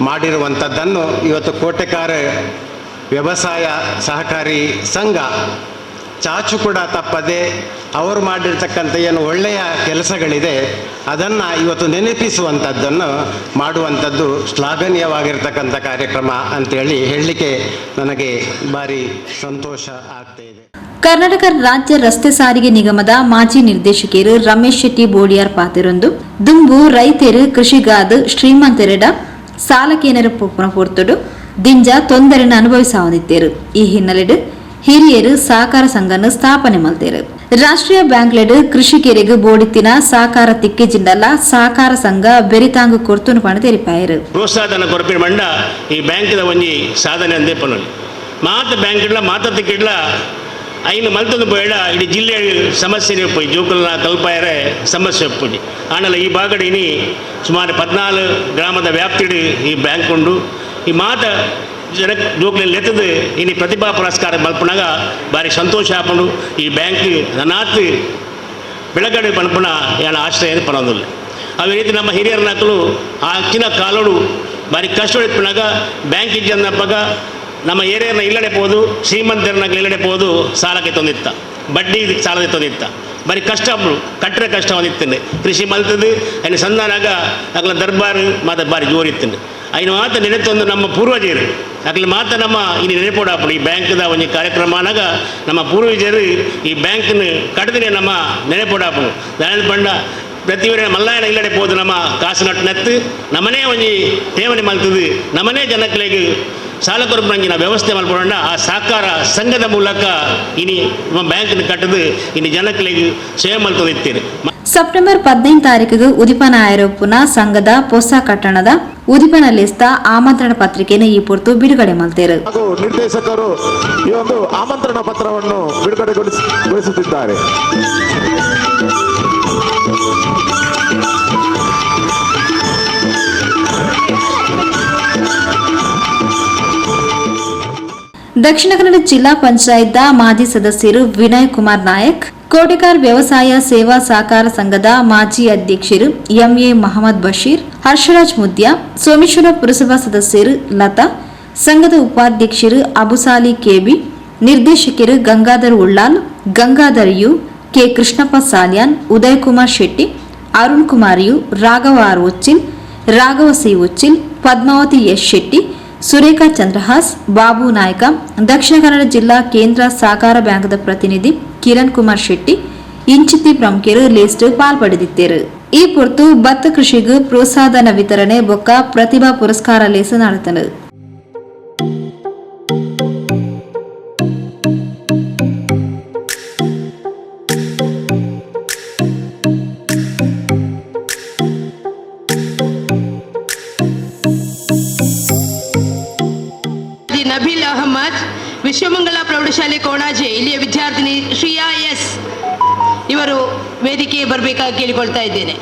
Speaker 8: ಮಾಡಿರುವಂಥದ್ದನ್ನು ಇವತ್ತು ಕೋಟೆಕಾರ ವ್ಯವಸಾಯ ಸಹಕಾರಿ ಸಂಘ ಚಾಚು ಕೂಡ ತಪ್ಪದೆ ಅವರು ಮಾಡಿರ್ತಕ್ಕಂಥ ಏನು ಒಳ್ಳೆಯ ಕೆಲಸಗಳಿದೆ ಅದನ್ನು ಇವತ್ತು ನೆನಪಿಸುವಂಥದ್ದನ್ನು ಮಾಡುವಂಥದ್ದು ಶ್ಲಾಘನೀಯವಾಗಿರ್ತಕ್ಕಂಥ ಕಾರ್ಯಕ್ರಮ ಅಂತೇಳಿ ಹೇಳಲಿಕ್ಕೆ ನನಗೆ ಭಾರಿ ಸಂತೋಷ ಆಗ್ತಾ ಇದೆ.
Speaker 4: ಕರ್ನಾಟಕ ರಾಜ್ಯ ರಸ್ತೆ ಸಾರಿಗೆ ನಿಗಮದ ಮಾಜಿ ನಿರ್ದೇಶಕರು ರಮೇಶ್ ಶೆಟ್ಟಿ ಬೋಡಿಯಾರ್ ಪಾತಿರೊಂದು ದುಂಬು ರೈತರು ಕೃಷಿಗಾದ ಶ್ರೀಮಂತರೆಡ ಸಾಲಕೇನರ ಪೊರ್ತುಡು ದಿಂಜ ತೊಂದರೆಯನ್ನು ಅನುಭವಿಸಾವಂದಿತ್ತೇರು. ಈ ಹಿನ್ನೆಲೆಡು ಹಿರಿಯರು ಸಹಕಾರ ಸಂಘನ ಸ್ಥಾಪನೆ ಮಲ್ತೇರು. ರಾಷ್ಟ್ರೀಯ ಬ್ಯಾಂಕ್ಲೆಡ್ ಕೃಷಿಕರಿಗೆ ಬೋಡಿತ್ತಿನ ಸಹಕಾರ ತಿಕ್ಕಿ ಜಿಂಡಲ್ಲ ಸಹಕಾರ ಸಂಘ ಬೆರಿತಾಂಗ ಕೊರ್ತುನು ಪಣ ತೆರಿಪಾಯರು.
Speaker 9: ಪ್ರೋತ್ಸಾಹನ ಕೊರಪಿನ ಮಂಡ ಈ ಬ್ಯಾಂಕ್ದ ಒಂಜಿ ಸಾಧನೆ ಅಂದೇ ಪನೊಲಿ ಮಾತ ಬ್ಯಾಂಕ್ಡ್ಲ ಮಾತ ತಿಕ್ಕಿಡ್ಲ ಐನು ಮಲ್ತೊಂದು ಪೋಯಡ ಇಡೀ ಜಿಲ್ಲೆ ಸಮಸ್ಯೆ ಪೋಯಿ ಜೋಕಲ್ನ ಕಲ್ಪಾಯರೆ ಸಮಸ್ಯೆ ಒಪ್ಪುಜಿ ಆನಲ ಈ ಭಾಗಡ್ ಇನಿ ಸುಮಾರು 14 ಗ್ರಾಮದ ವ್ಯಾಪ್ತಿಡು ಈ ಬ್ಯಾಂಕ್ ಉಂಡು. ಈ ಮಾತ ಜನ ಜೋಕಲ್ಲಿ ಲೆತ್ತದು ಇನಿ ಪ್ರತಿಭಾ ಪುರಸ್ಕಾರ ಮಲ್ಪನಾಗ ಭಾರಿ ಸಂತೋಷ ಆಪುಂಡು. ಈ ಬ್ಯಾಂಕ್ ನನಾತ್ ಬೆಳಗಡೆ ಪನ್ಪುನ ಯಾನ ಆಶ್ರಯ ಪನೊಂದುಲ್ಲ. ಅದೇ ರೀತಿ ನಮ್ಮ ಹಿರಿಯರ ನಕಲು ಆಚಿನ ಕಾಲೋಡು ಭಾರಿ ಕಷ್ಟ ಇಪ್ಪನಾಗ ಬ್ಯಾಂಕ್ ಇಜ್ಜನ್ನಪ್ಪಾಗ ನಮ್ಮ ಏರಿಯಾನ ಇಲ್ಲಡೆ ಪೋದು ಶ್ರೀಮಂತರನಾಗ ಇಲ್ಲಡೆ ಪೋದು ಸಾಲಕ್ಕೆ ತೊಂದಿತ್ತ, ಬಡ್ಡಿ ಸಾಲಕ್ಕೆ ತೊಂದಿತ್ತ, ಬರೀ ಕಷ್ಟ ಕಟ್ಟರೆ ಕಷ್ಟ ಒಂದಿತ್ತಂಡೆ ಕೃಷಿ ಮಲ್ತದ್ದು ಅಯ್ನ ಸಂಧಾನಾಗ ಅಗಲ ದರ್ಬಾರು ಮಾತ ಬಾರಿ ಜೋರಿತ್ತಂಡೆ ಅಯ್ನ ಮಾತ ನೆನೆತೊಂದು ನಮ್ಮ ಪೂರ್ವಜರು ಅಗಲ ಮಾತ ನಮ್ಮ ಇನ್ನು ನೆನೆಪೋಡಾಪಡು ಈ ಬ್ಯಾಂಕ್ದ ಒಂದು ಕಾರ್ಯಕ್ರಮನಾಗ ನಮ್ಮ ಪೂರ್ವಜರು ಈ ಬ್ಯಾಂಕ್ನ ಕಟ್ಟದಿನೇ ನಮ್ಮ ನೆನೆಪೋಡಾಪಡು ದಾನ ಪಂಡ ಪ್ರತಿವರೆ ಮಲ್ಲಾಯನ ಇಲ್ಲಡೆ ಪೋದು ನಮ್ಮ ಕಾಸು ನಟ್ಟು ನಮ್ಮನೇ ಒಂಜಿ ಠೇವಣಿ ಮಲ್ತದ್ದು ನಮ್ಮನೇ ಜನಕ್ಕಳಿಗೆ ಸಾಲ ಕೊರಪಂಜಿನ ವ್ಯವಸ್ಥೆ ಮಲ್ಪೊಂಡ ಆ ಸಹಕಾರ ಸಂಘದ ಮೂಲಕ ಇನಿ ಬ್ಯಾಂಕ್ನ ಕಟ್ಟದು ಇನ್ನು ಜನಕ್ಕಳಿಗೆ ಸೇವೆ ಮಲ್ತೊಂದಿತ್ತೀರಿ.
Speaker 4: ಸೆಪ್ಟೆಂಬರ್ 15 ತಾರೀಕಿಗೆ ಉದಿಪನ ಆರೋಪನ ಸಂಘದ ಹೊಸ ಕಟ್ಟಣದ ಉದಿಪನ ಲಿಸ್ತ ಆಮಂತ್ರಣ ಪತ್ರಿಕೆಯನ್ನು ಈ ಪೊರ್ತು ಬಿಡುಗಡೆ ಮಾಡ್ತಾರೆ.
Speaker 10: ಹಾಗೂ ನಿರ್ದೇಶಕರು ಈ ಒಂದು ಆಮಂತ್ರಣ ಪತ್ರವನ್ನು ಬಿಡುಗಡೆಗೊಳಿಸುತ್ತಿದ್ದಾರೆ.
Speaker 4: ದಕ್ಷಿಣ ಕನ್ನಡ ಜಿಲ್ಲಾ ಪಂಚಾಯತ್ ಮಾಜಿ ಸದಸ್ಯರು ವಿನಯ್ ಕುಮಾರ್ ನಾಯಕ್, ಕೋಟೆಕಾರ್ ವ್ಯವಸಾಯ ಸೇವಾ ಸಹಕಾರ ಸಂಘದ ಮಾಜಿ ಅಧ್ಯಕ್ಷರು ಎಂಎ ಮಹಮ್ಮದ್ ಬಶೀರ್, ಹರ್ಷರಾಜ್ ಮುದ್ಯಾ, ಸೋಮೇಶ್ವರ ಪುರಸಭಾ ಸದಸ್ಯರು ಲತಾ, ಸಂಘದ ಉಪಾಧ್ಯಕ್ಷರು ಅಬುಸಾಲಿ ಕೆಬಿ, ನಿರ್ದೇಶಕರು Gangadhar Ullal, Gangadhar U, K Krishnappa Salian, Uday Kumar Shetty, Arun Kumar U, Raghava R Uchil, Raghava C Uchil, Padmavathi S Shetty, Surekha Chandrahas, Babu Naik, Dakshina Kannada ಜಿಲ್ಲಾ ಕೇಂದ್ರ ಸಹಕಾರ ಬ್ಯಾಂಕ್ದ ಪ್ರತಿನಿಧಿ ಕಿರಣ್ ಕುಮಾರ್ ಶೆಟ್ಟಿ ಇಂಚಿತಿ ಪ್ರಮುಖರು ಲಿಸ್ಟ್ ಪಾಲ್ಪಡೆದಿದ್ದರು. ಈ ಪೊರ್ತು ಭತ್ತ ಕೃಷಿಗೂ ಪ್ರೋತ್ಸಾಹಧನ ವಿತರಣೆ ಬೊಕ್ಕ ಪ್ರತಿಭಾ ಪುರಸ್ಕಾರ ಲೇಸ ನಡೆತನು.
Speaker 11: ನಬೀಲ್ ಅಹಮದ್, ವಿಶ್ವಮಂಗಲ ಪ್ರೌಢಶಾಲೆ ಕೋಣಾಜೆ ಇಲ್ಲಿಯ ವಿದ್ಯಾರ್ಥಿನಿ ಶ್ರೀಯಾ ಎಸ್ ಇವರು ವೇದಿಕೆಗೆ ಬರಬೇಕಾಗಿ ಕೇಳಿಕೊಳ್ತಾ ಇದ್ದೇನೆ.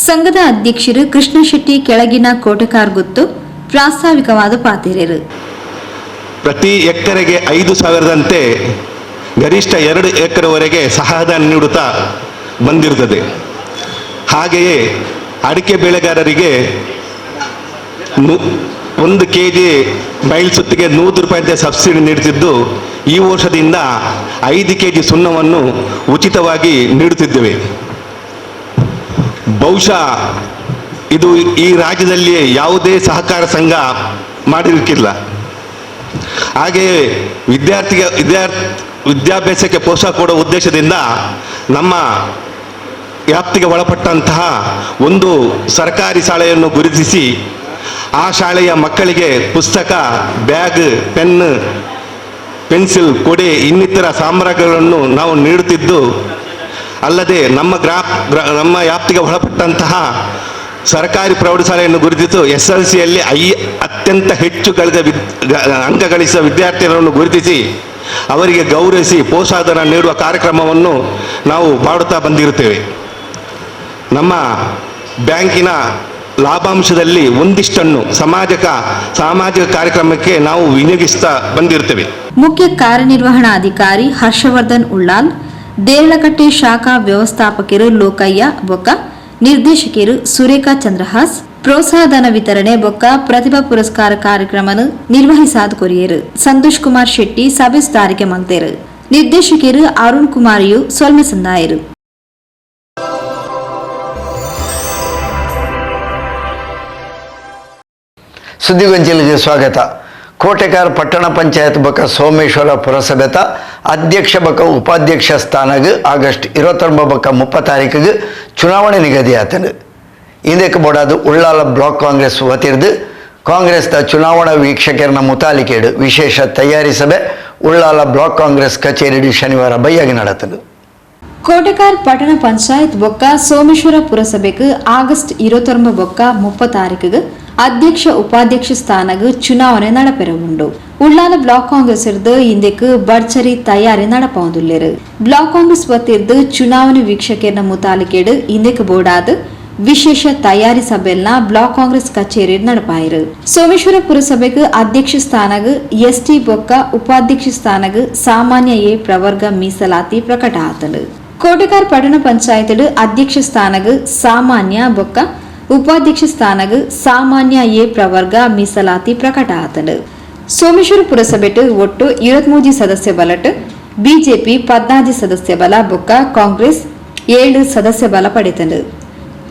Speaker 4: ಸಂಘದ ಅಧ್ಯಕ್ಷರು ಕೃಷ್ಣ ಶೆಟ್ಟಿ ಕೆಳಗಿನ ಕೋಟೆಕಾರ್ ಗುತ್ತು ಪ್ರಾಸ್ತಾವಿಕವಾದ ಪಾತಿರೇರು.
Speaker 8: ಪ್ರತಿ ಎಕರೆಗೆ 5,000ದಂತೆ ಗರಿಷ್ಠ 2 ಎಕರೆವರೆಗೆ ಸಹಾಯಧನ ನೀಡುತ್ತಾ ಬಂದಿರುತ್ತದೆ. ಹಾಗೆಯೇ ಅಡಿಕೆ ಬೆಳೆಗಾರರಿಗೆ 1 kg ಬಯಲು ಸುತ್ತಿಗೆ 100 ರೂಪಾಯಿ ಸಬ್ಸಿಡಿ ನೀಡುತ್ತಿದ್ದು, ಈ ವರ್ಷದಿಂದ 5 kg ಸುಣ್ಣವನ್ನು ಉಚಿತವಾಗಿ ನೀಡುತ್ತಿದ್ದೇವೆ. ಬಹುಶಃ ಇದು ಈ ರಾಜ್ಯದಲ್ಲಿ ಯಾವುದೇ ಸಹಕಾರ ಸಂಘ ಮಾಡಿರಲಿಕ್ಕಿಲ್ಲ. ಹಾಗೆಯೇ ವಿದ್ಯಾಭ್ಯಾಸಕ್ಕೆ ಪ್ರೋತ್ಸಾಹ ಕೊಡುವ ಉದ್ದೇಶದಿಂದ ನಮ್ಮ ವ್ಯಾಪ್ತಿಗೆ ಒಳಪಟ್ಟಂತಹ ಒಂದು ಸರ್ಕಾರಿ ಶಾಲೆಯನ್ನು ಗುರುತಿಸಿ ಆ ಶಾಲೆಯ ಮಕ್ಕಳಿಗೆ ಪುಸ್ತಕ, ಬ್ಯಾಗ್, ಪೆನ್, ಪೆನ್ಸಿಲ್, ಕೊಡೆ ಇನ್ನಿತರ ಸಾಮಗ್ರಿಗಳನ್ನು ನಾವು ನೀಡುತ್ತಿದ್ದು, ಅಲ್ಲದೆ ನಮ್ಮ ವ್ಯಾಪ್ತಿಗೆ ಒಳಪಟ್ಟಂತಹ ಸರ್ಕಾರಿ ಪ್ರೌಢಶಾಲೆಯನ್ನು ಗುರುತಿಸಿ SLCಯಲ್ಲಿ ಅತ್ಯಂತ ಹೆಚ್ಚು ಅಂಕ ಗಳಿಸಿದ ವಿದ್ಯಾರ್ಥಿಗಳನ್ನು ಗುರುತಿಸಿ ಅವರಿಗೆ ಗೌರವಿಸಿ ಪ್ರೋತ್ಸಾಹಧನ ನೀಡುವ ಕಾರ್ಯಕ್ರಮವನ್ನು ನಾವು ಮಾಡುತ್ತಾ ಬಂದಿರುತ್ತೇವೆ. ನಮ್ಮ ಬ್ಯಾಂಕಿನ ಲಾಭಾಂಶದಲ್ಲಿ ಒಂದಿಷ್ಟನ್ನು ಸಾಮಾಜಿಕ ಕಾರ್ಯಕ್ರಮಕ್ಕೆ ನಾವು ವಿನಿಯೋಗಿಸ್ತಾ ಬಂದಿರುತ್ತೇವೆ.
Speaker 4: ಮುಖ್ಯ ಕಾರ್ಯನಿರ್ವಹಣಾಧಿಕಾರಿ ಹರ್ಷವರ್ಧನ್ ಉಳ್ಳಾಲ್, ದೇರಳಕಟ್ಟೆ ಶಾಖಾ ವ್ಯವಸ್ಥಾಪಕರು ಲೋಕಯ್ಯ ಬೊಕ್ಕ, ನಿರ್ದೇಶಕರು ಸುರೇಖಾ ಚಂದ್ರಹಾಸ್ ಪ್ರೋತ್ಸಾಹಧನ ವಿತರಣೆ ಬೊಕ್ಕ ಪ್ರತಿಭಾ ಪುರಸ್ಕಾರ ಕಾರ್ಯಕ್ರಮವನ್ನು ನಿರ್ವಹಿಸಾದ ಕೊರಿಯರು ಸಂತೋಷ್ ಕುಮಾರ್ ಶೆಟ್ಟಿ ಸಭೆ ಸುಧಾರಿಕೆ ಮಂತೇರು. ನಿರ್ದೇಶಕರು ಅರುಣ್ ಕುಮಾರಿಯು ಸೊಲ್ಮೆ ಸಂದಾಯರು.
Speaker 2: ಸುದ್ದಿಗೊಂಚಲಿಗೆ ಸ್ವಾಗತ. ಕೋಟೆಕಾರ್ ಪಟ್ಟಣ ಪಂಚಾಯತ್ ಬಕ ಸೋಮೇಶ್ವರ ಪುರಸಭೆತ ಅಧ್ಯಕ್ಷ ಬಕ ಉಪಾಧ್ಯಕ್ಷ ಸ್ಥಾನಗೆ ಆಗಸ್ಟ್ 29 ಬಕ 30 ತಾರೀಕಿಗೆ ಚುನಾವಣೆ ನಿಗದಿಯಾತನು. ಇದಕ್ಕೆ ಬೋಡಾದು ಉಳ್ಳಾಲ ಬ್ಲಾಕ್ ಕಾಂಗ್ರೆಸ್ ವತಿರ್ದು ಕಾಂಗ್ರೆಸ್ನ ಚುನಾವಣಾ ವೀಕ್ಷಕರನ್ನ ಮುತಾಲಿಕೆಡು ವಿಶೇಷ ತಯಾರಿ ಸಭೆ ಉಳ್ಳಾಲ ಬ್ಲಾಕ್ ಕಾಂಗ್ರೆಸ್ ಕಚೇರಿ ಶನಿವಾರ ಬೈಯಾಗಿ ನಡೆತನು.
Speaker 4: ಕೋಟೆಕಾರ್ ಪಟ್ಟಣ ಪಂಚಾಯತ್ ಬೊಕ್ಕ ಸೋಮೇಶ್ವರ ಪುರಸಭೆಗೆ ಆಗಸ್ಟ್ 29 ಬೊಕ್ಕ 30 ತಾರೀಕಿಗೆ ಅಧ್ಯಕ್ಷ ಉಪಾಧ್ಯಕ್ಷ ಸ್ಥಾನಗೆ ಚುನಾವಣೆ ನಡಪೆರವುಂಡು. ಉಳ್ಳಾಲ ಬ್ಲಾಕ್ ಕಾಂಗ್ರೆಸ್ ಇರ್ದು ಇಂದಕ್ಕೆ ಭರ್ಜರಿ ತಯಾರಿ ನಡಪವುದಿಲ್ಲೆರು. ಬ್ಲಾಕ್ ಕಾಂಗ್ರೆಸ್ ವತಿರ್ದು ಚುನಾವಣೆ ವೀಕ್ಷಕರನ್ನ ಮುತಾಲಿಕೆಡು ಇಂದಕ್ಕೆ ಬೋಡಾದ ವಿಶೇಷ ತಯಾರಿ ಸಭೆಯನ್ನ ಬ್ಲಾಕ್ ಕಾಂಗ್ರೆಸ್ ಕಚೇರಿ ನಡಪಾಯಿರು. ಸೋಮೇಶ್ವರ ಪುರಸಭೆಗೆ ಅಧ್ಯಕ್ಷ ಸ್ಥಾನಗೆ ST ಬೊಕ್ಕ ಉಪಾಧ್ಯಕ್ಷ ಸಾಮಾನ್ಯ ಸಾಮಾನ್ಯ ಎ ಪ್ರವರ್ಗ ಮೀಸಲಾತಿ ಪ್ರಕಟ ಆತಲು. ಕೋಟೆಕಾರ್ ಪಟ್ಟಣ ಪಂಚಾಯತ್ ಅಧ್ಯಕ್ಷ ಸ್ಥಾನಗೆ ಸಾಮಾನ್ಯ ಬೊಕ್ಕ ಉಪಾಧ್ಯಕ್ಷ ಸ್ಥಾನಗೆ ಸಾಮಾನ್ಯ ಎ ಪ್ರವರ್ಗ ಮೀಸಲಾತಿ ಪ್ರಕಟ ಆತಲು. ಸೋಮೇಶ್ವರ ಪುರಸಭೆಟ್ ಒಟ್ಟು 23 ಸದಸ್ಯ ಬಲಟ್ ಬಿಜೆಪಿ 14 ಸದಸ್ಯ ಬಲ ಬೊಕ್ಕ ಕಾಂಗ್ರೆಸ್ 7 ಸದಸ್ಯ ಬಲ ಪಡೆತನು.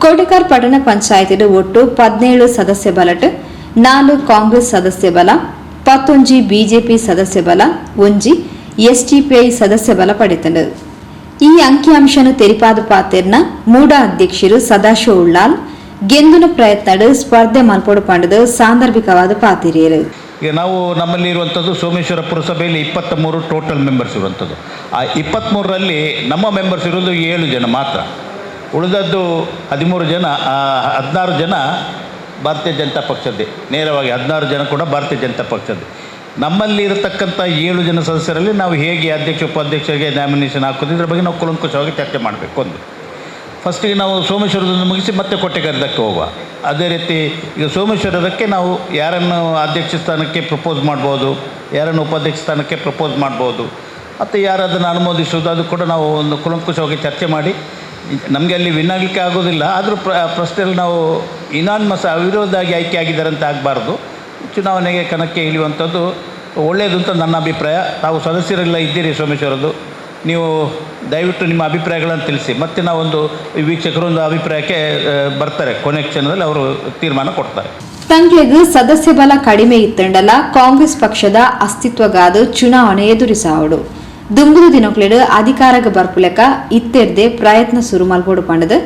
Speaker 4: ಕೋಟೆಕಾರ್ ಪಟ್ಟಣ ಪಂಚಾಯತ್ ಒಟ್ಟು 17 ಸದಸ್ಯ ಬಲಟ್ 4 ಕಾಂಗ್ರೆಸ್ ಸದಸ್ಯ ಬಲ 11 ಬಿಜೆಪಿ ಸದಸ್ಯ ಬಲ 1 STPI ಸದಸ್ಯ ಬಲ ಪಡೆತನು. ಈ ಅಂಕಿಅಂಶನು ತೆರಿಪಾದ ಪಾತೆರ್ನ ಮೂಡ ಅಧ್ಯಕ್ಷರು ಸದಾಶಿವ ಉಳ್ಳಾಲ್ ಗೆಂದುನ ಪ್ರಯತ್ನ ಸ್ಪರ್ಧೆ ಮಲ್ಪೋಡು ಪಂಡದ ಸಾಂದರ್ಭಿಕವಾದ ಪಾತಿರಿಯರು.
Speaker 12: ಈಗ ನಾವು ನಮ್ಮಲ್ಲಿ ಇರುವಂಥದ್ದು ಸೋಮೇಶ್ವರ ಪುರಸಭೆಯಲ್ಲಿ 23 ಟೋಟಲ್ ಮೆಂಬರ್ಸ್ ಇರುವಂಥದ್ದು. ಆ 23ರಲ್ಲಿ ನಮ್ಮ ಮೆಂಬರ್ಸ್ ಇರೋದು 7 ಜನ ಮಾತ್ರ. ಉಳಿದದ್ದು 16 ಜನ ಭಾರತೀಯ ಜನತಾ ಪಕ್ಷದ್ದೇ, ನೇರವಾಗಿ 16 ಜನ ಕೂಡ ಭಾರತೀಯ ಜನತಾ ಪಕ್ಷದ್ದೇ. ನಮ್ಮಲ್ಲಿ ಇರತಕ್ಕಂಥ 7 ಜನ ಸದಸ್ಯರಲ್ಲಿ ನಾವು ಹೇಗೆ ಅಧ್ಯಕ್ಷ ಉಪಾಧ್ಯಕ್ಷರಿಗೆ ನಾಮಿನೇಷನ್ ಹಾಕೋದು ಇದ್ರ ಬಗ್ಗೆ ನಾವು ಕೂಲಂಕುಷವಾಗಿ ಚರ್ಚೆ ಮಾಡಬೇಕು. ಒಂದು ಫಸ್ಟಿಗೆ ನಾವು ಸೋಮೇಶ್ವರದಿಂದ ಮುಗಿಸಿ ಮತ್ತೆ ಕೋಟೆಗಾರದಕ್ಕೆ ಹೋಗುವ. ಅದೇ ರೀತಿ ಈಗ ಸೋಮೇಶ್ವರದಕ್ಕೆ ನಾವು ಯಾರನ್ನು ಅಧ್ಯಕ್ಷ ಸ್ಥಾನಕ್ಕೆ ಪ್ರಪೋಸ್ ಮಾಡ್ಬೋದು, ಯಾರನ್ನು ಉಪಾಧ್ಯಕ್ಷ ಸ್ಥಾನಕ್ಕೆ ಪ್ರಪೋಸ್ ಮಾಡ್ಬೋದು, ಮತ್ತು ಯಾರು ಅದನ್ನು ಅನುಮೋದಿಸೋದು ಅದು ಕೂಡ ನಾವು ಒಂದು ಕೂಲಂಕುಷವಾಗಿ ಚರ್ಚೆ ಮಾಡಿ, ನಮಗೆ ಅಲ್ಲಿ ವಿನ್ ಆಗಲಿಕ್ಕೆ ಆಗೋದಿಲ್ಲ, ಆದರೂ ಪ್ರಶ್ನೆಯಲ್ಲಿ ನಾವು ಇನಾನ್ಮಸ್ ಅವಿರೋಧವಾಗಿ ಆಯ್ಕೆ ಆಗಿದ್ದಾರೆ ಅಂತ ಆಗಬಾರ್ದು. ಚುನಾವಣೆಗೆ ಕಣಕ್ಕೆ ಇಳಿಯುವಂಥದ್ದು ಒಳ್ಳೆಯದು ಅಂತ ನನ್ನ ಅಭಿಪ್ರಾಯ. ತಾವು ಸದಸ್ಯರೆಲ್ಲ ಇದ್ದೀರಿ ಸೋಮೇಶ್ವರದ್ದು, ನೀವು ದಯವಿಟ್ಟು ನಿಮ್ಮ ಅಭಿಪ್ರಾಯಗಳನ್ನು ತಿಳಿಸಿ. ಮತ್ತೆ ನಾವೊಂದು ವೀಕ್ಷಕರು ಒಂದು ಅಭಿಪ್ರಾಯಕ್ಕೆ ಬರ್ತಾರೆ, ಕೊನೆ ಕ್ಷಣದಲ್ಲಿ ಅವರು ತೀರ್ಮಾನ ಕೊಡ್ತಾರೆ.
Speaker 4: ತಂಗ್ಲೆಗ್ ಸದಸ್ಯ ಬಲ ಕಡಿಮೆ ಇತ್ತಂಡಲ ಕಾಂಗ್ರೆಸ್ ಪಕ್ಷದ ಅಸ್ತಿತ್ವಗಾದ ಚುನಾವಣೆ ಎದುರಿಸಾವಡು. ದುಂಬುದು ದಿನಕ್ಲೆಡ್ ಅಧಿಕಾರಕ್ಕೆ ಬರ್ಪುಲೆಕ ಇತ್ತೆರ್ದೆ ಪ್ರಯತ್ನ ಶುರು ಮಲ್ಪೋಡು ಪಂಡದು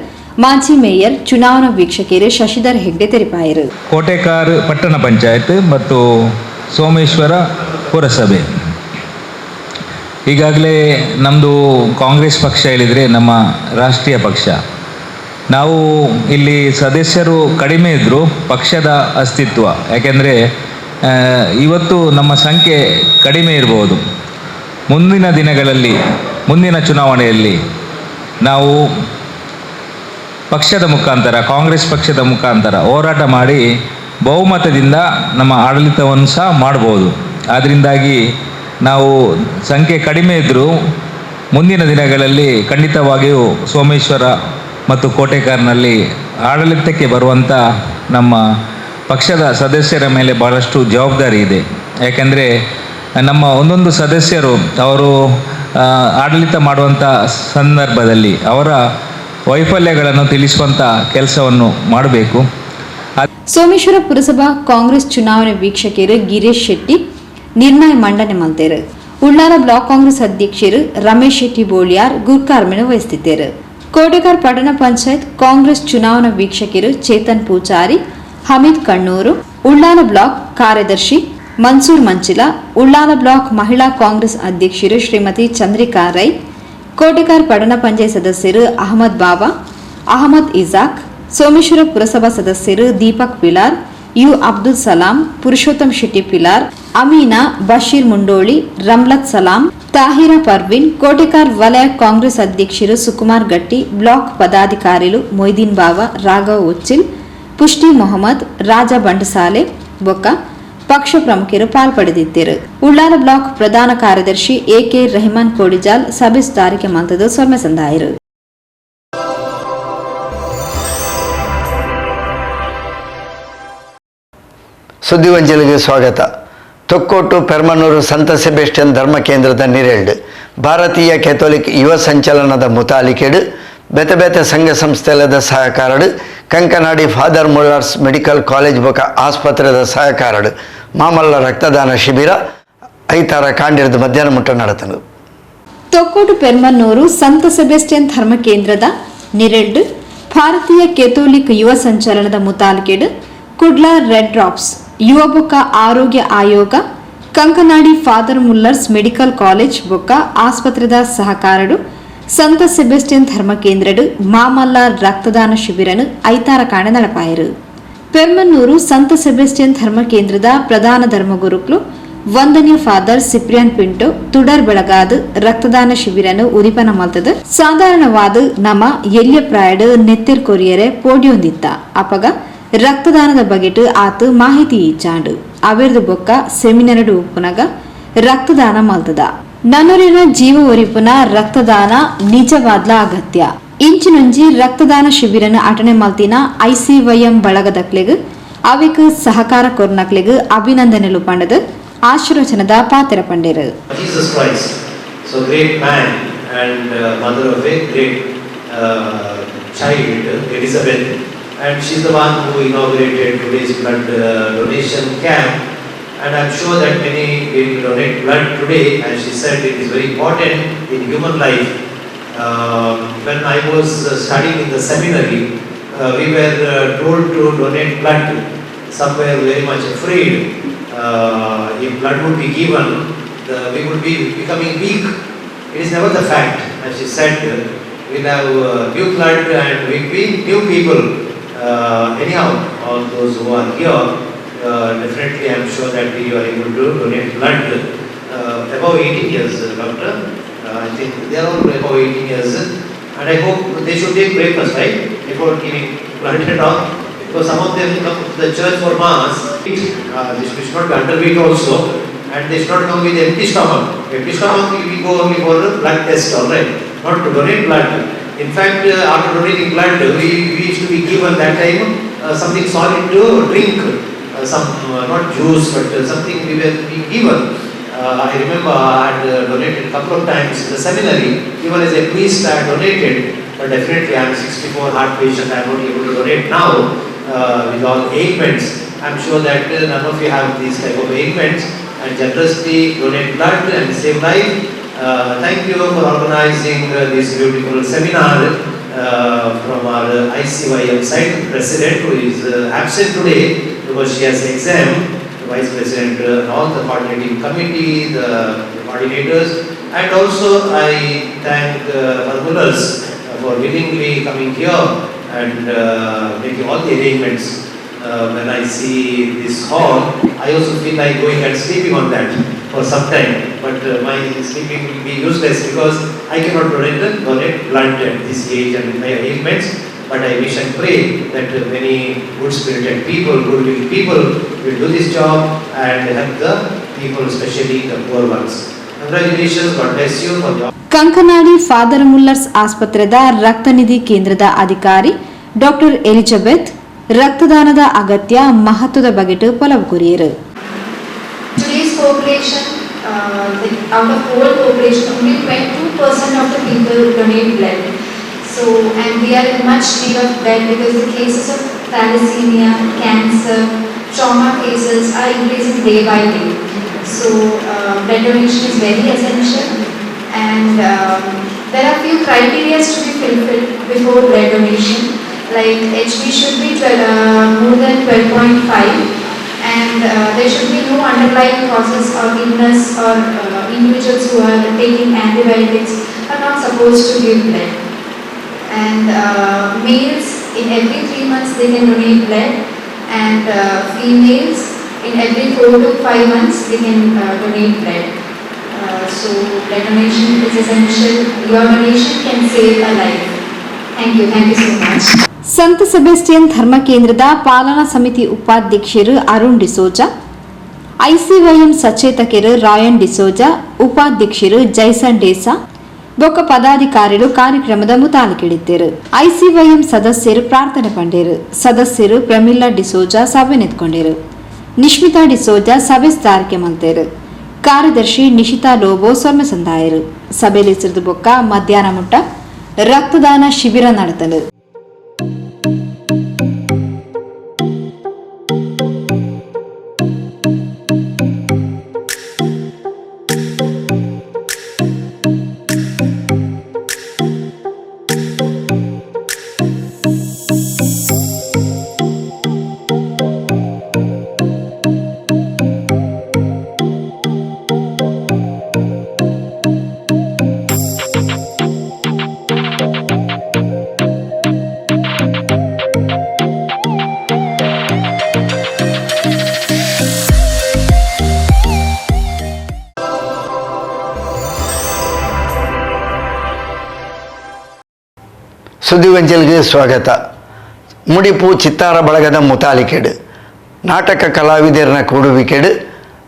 Speaker 4: ಮಾಜಿ ಮೇಯರ್ ಚುನಾವಣಾ ವೀಕ್ಷಕರು ಶಶಿಧರ್ ಹೆಗ್ಡೆ ತೆರಿಪಾಯರು.
Speaker 13: ಕೋಟೆಕಾರ್ ಪಟ್ಟಣ ಪಂಚಾಯತ್ ಮತ್ತು ಸೋಮೇಶ್ವರ ಪುರಸಭೆ ಈಗಾಗಲೇ ನಮ್ಮದು ಕಾಂಗ್ರೆಸ್ ಪಕ್ಷ ಹೇಳಿದರೆ ನಮ್ಮ ರಾಷ್ಟ್ರೀಯ ಪಕ್ಷ. ನಾವು ಇಲ್ಲಿ ಸದಸ್ಯರು ಕಡಿಮೆ ಇದ್ದರೂ ಪಕ್ಷದ ಅಸ್ತಿತ್ವ, ಯಾಕೆಂದರೆ ಇವತ್ತು ನಮ್ಮ ಸಂಖ್ಯೆ ಕಡಿಮೆ ಇರ್ಬೋದು. ಮುಂದಿನ ದಿನಗಳಲ್ಲಿ ಮುಂದಿನ ಚುನಾವಣೆಯಲ್ಲಿ ನಾವು ಪಕ್ಷದ ಮುಖಾಂತರ ಕಾಂಗ್ರೆಸ್ ಪಕ್ಷದ ಮುಖಾಂತರ ಹೋರಾಟ ಮಾಡಿ ಬಹುಮತದಿಂದ ನಮ್ಮ ಆಡಳಿತವನ್ನು ಸಹ ಮಾಡ್ಬೋದು. ಆದ್ದರಿಂದಾಗಿ ನಾವು ಸಂಖ್ಯೆ ಕಡಿಮೆ ಇದ್ದರೂ ಮುಂದಿನ ದಿನಗಳಲ್ಲಿ ಖಂಡಿತವಾಗಿಯೂ ಸೋಮೇಶ್ವರ ಮತ್ತು ಕೋಟೆಕಾರ್ನಲ್ಲಿ ಆಡಳಿತಕ್ಕೆ ಬರುವಂಥ ನಮ್ಮ ಪಕ್ಷದ ಸದಸ್ಯರ ಮೇಲೆ ಭಾಳಷ್ಟು ಜವಾಬ್ದಾರಿ ಇದೆ. ಯಾಕೆಂದರೆ ನಮ್ಮ ಒಂದೊಂದು ಸದಸ್ಯರು ಅವರು ಆಡಳಿತ ಮಾಡುವಂಥ ಸಂದರ್ಭದಲ್ಲಿ ಅವರ ವೈಫಲ್ಯಗಳನ್ನು ತಿಳಿಸುವಂಥ ಕೆಲಸವನ್ನು ಮಾಡಬೇಕು.
Speaker 4: ಸೋಮೇಶ್ವರ ಪುರಸಭಾ ಕಾಂಗ್ರೆಸ್ ಚುನಾವಣೆ ವೀಕ್ಷಕರು ಗಿರೀಶ್ ಶೆಟ್ಟಿ ನಿರ್ಣಯ ಮಂಡನೆ ಮಾಡ್ತಾರೆ. ಉಳ್ಳಾಲ ಬ್ಲಾಕ್ ಕಾಂಗ್ರೆಸ್ ಅಧ್ಯಕ್ಷರು ರಮೇಶ್ ಶೆಟ್ಟಿ ಬೋಳಿಯಾರ್ ಗುರ್ಕಾರ್ಮೆನ ವಹಿಸುತ್ತಿದ್ದಾರೆ. ಕೋಟೆಕಾರ್ ಪಟ್ಟಣ ಪಂಚಾಯತ್ ಕಾಂಗ್ರೆಸ್ ಚುನಾವಣಾ ವೀಕ್ಷಕರು ಚೇತನ್ ಪೂಜಾರಿ, ಹಮೀದ್ ಕಣ್ಣೂರು, ಉಳ್ಳಾಲ ಬ್ಲಾಕ್ ಕಾರ್ಯದರ್ಶಿ ಮನ್ಸೂರ್ ಮಂಚಿಲ, ಉಳ್ಳಾಲ ಬ್ಲಾಕ್ ಮಹಿಳಾ ಕಾಂಗ್ರೆಸ್ ಅಧ್ಯಕ್ಷರು ಶ್ರೀಮತಿ ಚಂದ್ರಿಕಾ ರೈ, ಕೋಟೆಕಾರ್ ಪಟ್ಟಣ ಪಂಚಾಯತ್ ಸದಸ್ಯರು ಅಹಮದ್ ಬಾಬಾ, ಅಹಮದ್ ಇಜಾಕ್, ಸೋಮೇಶ್ವರ ಪುರಸಭಾ ಸದಸ್ಯರು ದೀಪಕ್ ಪಿಲಾರ್, ಯು ಅಬ್ದುಲ್ ಸಲಾಂ, ಪುರುಷೋತ್ತಮ್ ಶೆಟ್ಟಿ ಪಿಲಾರ್, ಅಮೀನಾ, ಬಶೀರ್ ಮುಂಡೋಳಿ, ರಮ್ಲತ್ ಸಲಾಂ, ತಾಹಿರಾ ಪರ್ವಿನ್, ಕೋಟೆಕಾರ್ ವಲಯ ಕಾಂಗ್ರೆಸ್ ಅಧ್ಯಕ್ಷರು ಸುಕುಮಾರ್ ಗಟ್ಟಿ, ಬ್ಲಾಕ್ ಪದಾಧಿಕಾರಿಗಳು ಮೊಯ್ದೀನ್ ಬಾವ, ರಾಘವ್ ಉಚ್ಚಿಲ್, ಪುಷ್ಟಿ ಮೊಹಮ್ಮದ್, ರಾಜ ಬಂಡಸಾಲೆ ಬೊಕ್ಕ ಪಕ್ಷ ಪ್ರಮುಖರು ಪಾಲ್ಪಡೆದಿದ್ದರು. ಉಳ್ಳಾಲ ಬ್ಲಾಕ್ ಪ್ರಧಾನ ಕಾರ್ಯದರ್ಶಿ ಎಕೆ ರೆಹಮಾನ್ ಕೋಡಿಜಾಲ್ ಸಭೆ ಸುಧಾರಿಕೆ ಮಂತದ ಸೊಮ್ಮೆ ಸಂದಾಯರು.
Speaker 2: ಸುದ್ದಿವಂಜಲಿಗೆ ಸ್ವಾಗತ. ತೊಕ್ಕೋಟು ಪೆರ್ಮನೂರು ಸಂತ ಸೆಬೆಸ್ಟಿಯನ್ ಧರ್ಮ ಕೇಂದ್ರದ ನಿರೇಳ್ಡು ಭಾರತೀಯ ಕೆಥೋಲಿಕ್ ಯುವ ಸಂಚಲನದ ಮುತಾಲಿಕೆಡು ಬೇತೆ ಬೇತೆ ಸಂಘ ಸಂಸ್ಥೆಲದ ಸಹಕಾರಡು Kankanadi father Muller's medical college ಬೊಕ ಆಸ್ಪತ್ರೆದ ಸಹಕಾರಡು ಮಾಮಲ್ಲ ರಕ್ತದಾನ ಶಿಬಿರ ಐತಾರ ಕಾಂಡಿರದ ಮಧ್ಯಾಹ್ನ ಮುಟ್ಟ ನಡೆತನು.
Speaker 4: ತೊಕ್ಕೋಟು ಪೆರ್ಮನ್ನೂರು ಸಂತ ಸೆಬೆಸ್ಟಿಯನ್ ಧರ್ಮ ಕೇಂದ್ರದ ನಿರೆಲ್ಡ್ ಭಾರತೀಯ ಕೆಥೋಲಿಕ್ ಯುವ ಸಂಚಲನದ ಮುತಾಲಿಕೆಡು ಕುಡ್ಲಾ ರೆಡ್ ಡ್ರಾಪ್ಸ್ ಯುವ ಬೊಕ್ಕ ಆರೋಗ್ಯ ಆಯೋಗ Kankanadi father Muller's medical college ಬೊಕ್ಕ ಆಸ್ಪತ್ರೆದ ಸಹಕಾರಡು ಸಂತ ಸೆಬೆಸ್ಟಿಯನ್ ಧರ್ಮ ಕೇಂದ್ರಡು ಮಾಮಲ್ಲ ರಕ್ತದಾನ ಶಿಬಿರನು ಐತಾರ ಕಾಣೆ ನಡಪಾಯರು. ಪೆರ್ಮನ್ನೂರು ಸಂತ ಸೆಬೆಸ್ಟಿಯನ್ ಧರ್ಮ ಕೇಂದ್ರದ ಪ್ರಧಾನ ಧರ್ಮಗುರುಕ್ಲು ವಂದನೀಯ ಫಾದರ್ ಸಿಪ್ರಿಯನ್ ಪಿಂಟೋ ತುಡರ್ ಬೆಳಗಾದ ರಕ್ತದಾನ ಶಿಬಿರನು ಉದಿಪನ ಮಲ್ತದ ಸಾಧಾರಣವಾದ ನಮ್ಮ ಎಲ್ಯ ಪ್ರಾಯಡ್ ನೆತ್ತಿರ್ ಕೊರಿಯರೆ ಪೋಡಿಯೊಂದಿತ್ತ ಅಪಗ ರಕ್ತದಾನದ ಬಗೆಟ್ ಆತ ಮಾಹಿತಿ ಇಚ್ಚಾಂಡು ಅವೆರ್ದು ಬೊಕ್ಕ ಸೆಮಿನರ್ಡು ಉಪ್ಪುನಗ ರಕ್ತದಾನ ಮಲ್ತದ ನನ್ನೂರಿನ ಜೀವ ಒರಿಪುನ ರಕ್ತದಾನ ನಿಜವಾದ್ಲ ಅಗತ್ಯ ಇಂಚಿನುಂಜಿ ರಕ್ತದಾನ ಶಿಬಿರನ ಅಟನೆ ಮಲ್ತಿನ ಐಸಿವೈಎಂ ಬಳಗದಕ್ಲೆಗ್ ಅವಿಕ್ ಸಹಕಾರ ಕೊರ್ನಕ್ಲೆಗ್ ಅಭಿನಂದನೆಲು ಪಂಡದ ಆಶೀರ್ವಚನದ ಪಾತ್ರ ಪಂಡೇರು.
Speaker 14: Jesus Christ, so great man and mother of a great child, Elizabeth, and she's the one who inaugurated today's blood donation camp, and I'm sure that many will donate blood today. As she said, it is very important in human life. When I was studying in the seminary, we were told to donate blood. Some were very much afraid. If blood would be given, we would be becoming weak. It is never the fact. As she said, we'll have new blood and we'll be new people. Anyhow, all those who are here, definitely I am sure that you are able to donate blood above 18 years, doctor. I think they are all above 18 years, and I hope they should take breakfast, right, before giving blood and all. Because some of them come to the church for mass, they should not be underweight also, and they should not come with empty stomach. Empty stomach we go only for a blood test, all right, not to donate blood. In fact, after donating blood, we used to be given that time something solid to drink, some not juice, but something we were being given. I remember I had donated a couple of times in the seminary. Even as a priest, I had donated, but definitely I am 64 heart patient. I am not able to donate now with all ailments. I am sure that none of you have these type of ailments, and generously donate blood and save life. Thank you for organizing this beautiful seminar. from our ICYM side, the president who is absent today because she has exam, the vice president, all the coordinating committee, the coordinators, and also I thank Margulas for willingly coming here and making all the arrangements. When I see this hall, I also feel like going and sleeping on that for some time. But my sleeping will be useless because I cannot donate blood at this age and with my ailments. But I wish and pray that many good-spirited people, good-will people will do this job and help the people, especially the poor ones. Congratulations, God bless you for your.
Speaker 4: Kankanadi father Muller's ಆಸ್ಪತ್ರೆದ ರಕ್ತನಿಧಿ ಕೇಂದ್ರದ ಅಧಿಕಾರಿ doctor Elizabeth ರಕ್ತದಾನದ ಅಗತ್ಯ ಮಹತ್ವದ ಬಗೆಟು ಪಲವು ಕೊರಿಯರು.
Speaker 15: Today's population, out of whole population, only 22% of the people donate blood. So, and we are in much need of blood because the cases of thalassemia, cancer, trauma cases are increasing day by day. So, blood donation is very essential, and there are few criteria to be fulfilled before blood donation. Like HB should be more than 12.5, and there should be no underlying causes or illness, or individuals who are taking antibiotics are not supposed to give blood. And males in every 3 months they can donate blood, and females in every 4 to 5 months they can donate blood. So blood donation is essential. Your donation can save a life. Thank you so much.
Speaker 4: ಸಂತ Sebastian ಧರ್ಮ ಕೇಂದ್ರದ ಪಾಲನಾ ಸಮಿತಿ ಉಪಾಧ್ಯಕ್ಷರು Arun D'Souza, ICYM ಸಚೇತಕರು Rayan D'Souza, ಉಪಾಧ್ಯಕ್ಷರು Jason ಡೇಸಾ ಬೊಕ್ಕ ಪದಾಧಿಕಾರಿಗಳು ಕಾರ್ಯಕ್ರಮದ ಮುತಾಲಿಕೆಡಿದ್ದರು. ICYM ಸದಸ್ಯರು ಪ್ರಾರ್ಥನೆ ಪಂಡೇರು. ಸದಸ್ಯರು ಪ್ರಮಿಲ್ಲಾ ಡಿಸೋಜಾ ಸಭೆ ನೆತ್ಕೊಂಡರು. ನಿಶ್ಮಿತಾ ಡಿಸೋಜಾ ಸಭೆ ಸ್ಥಾರಿಕೆ ಮಂತೇರು. ಕಾರ್ಯದರ್ಶಿ ನಿಶಿತಾ ಲೋಬೋ ಸೊರ್ಮೆ ಸಂದಾಯರು. ಸಭೆಯಲ್ಲಿ ಸಿರಿದು ಬೊಕ್ಕ ಮಧ್ಯಾಹ್ನ ಮುಟ್ಟ ರಕ್ತದಾನ ಶಿಬಿರ ನಡೆತಲು.
Speaker 2: ಸುದ್ದಿವಂಚಲ್ಗೆ ಸ್ವಾಗತ. ಮುಡಿಪು ಚಿತ್ತಾರ ಬಳಗದ ಮುತಾಲಿಕೆಡು ನಾಟಕ ಕಲಾವಿದರನ್ನ ಕೂಡುವಿಕೆಡು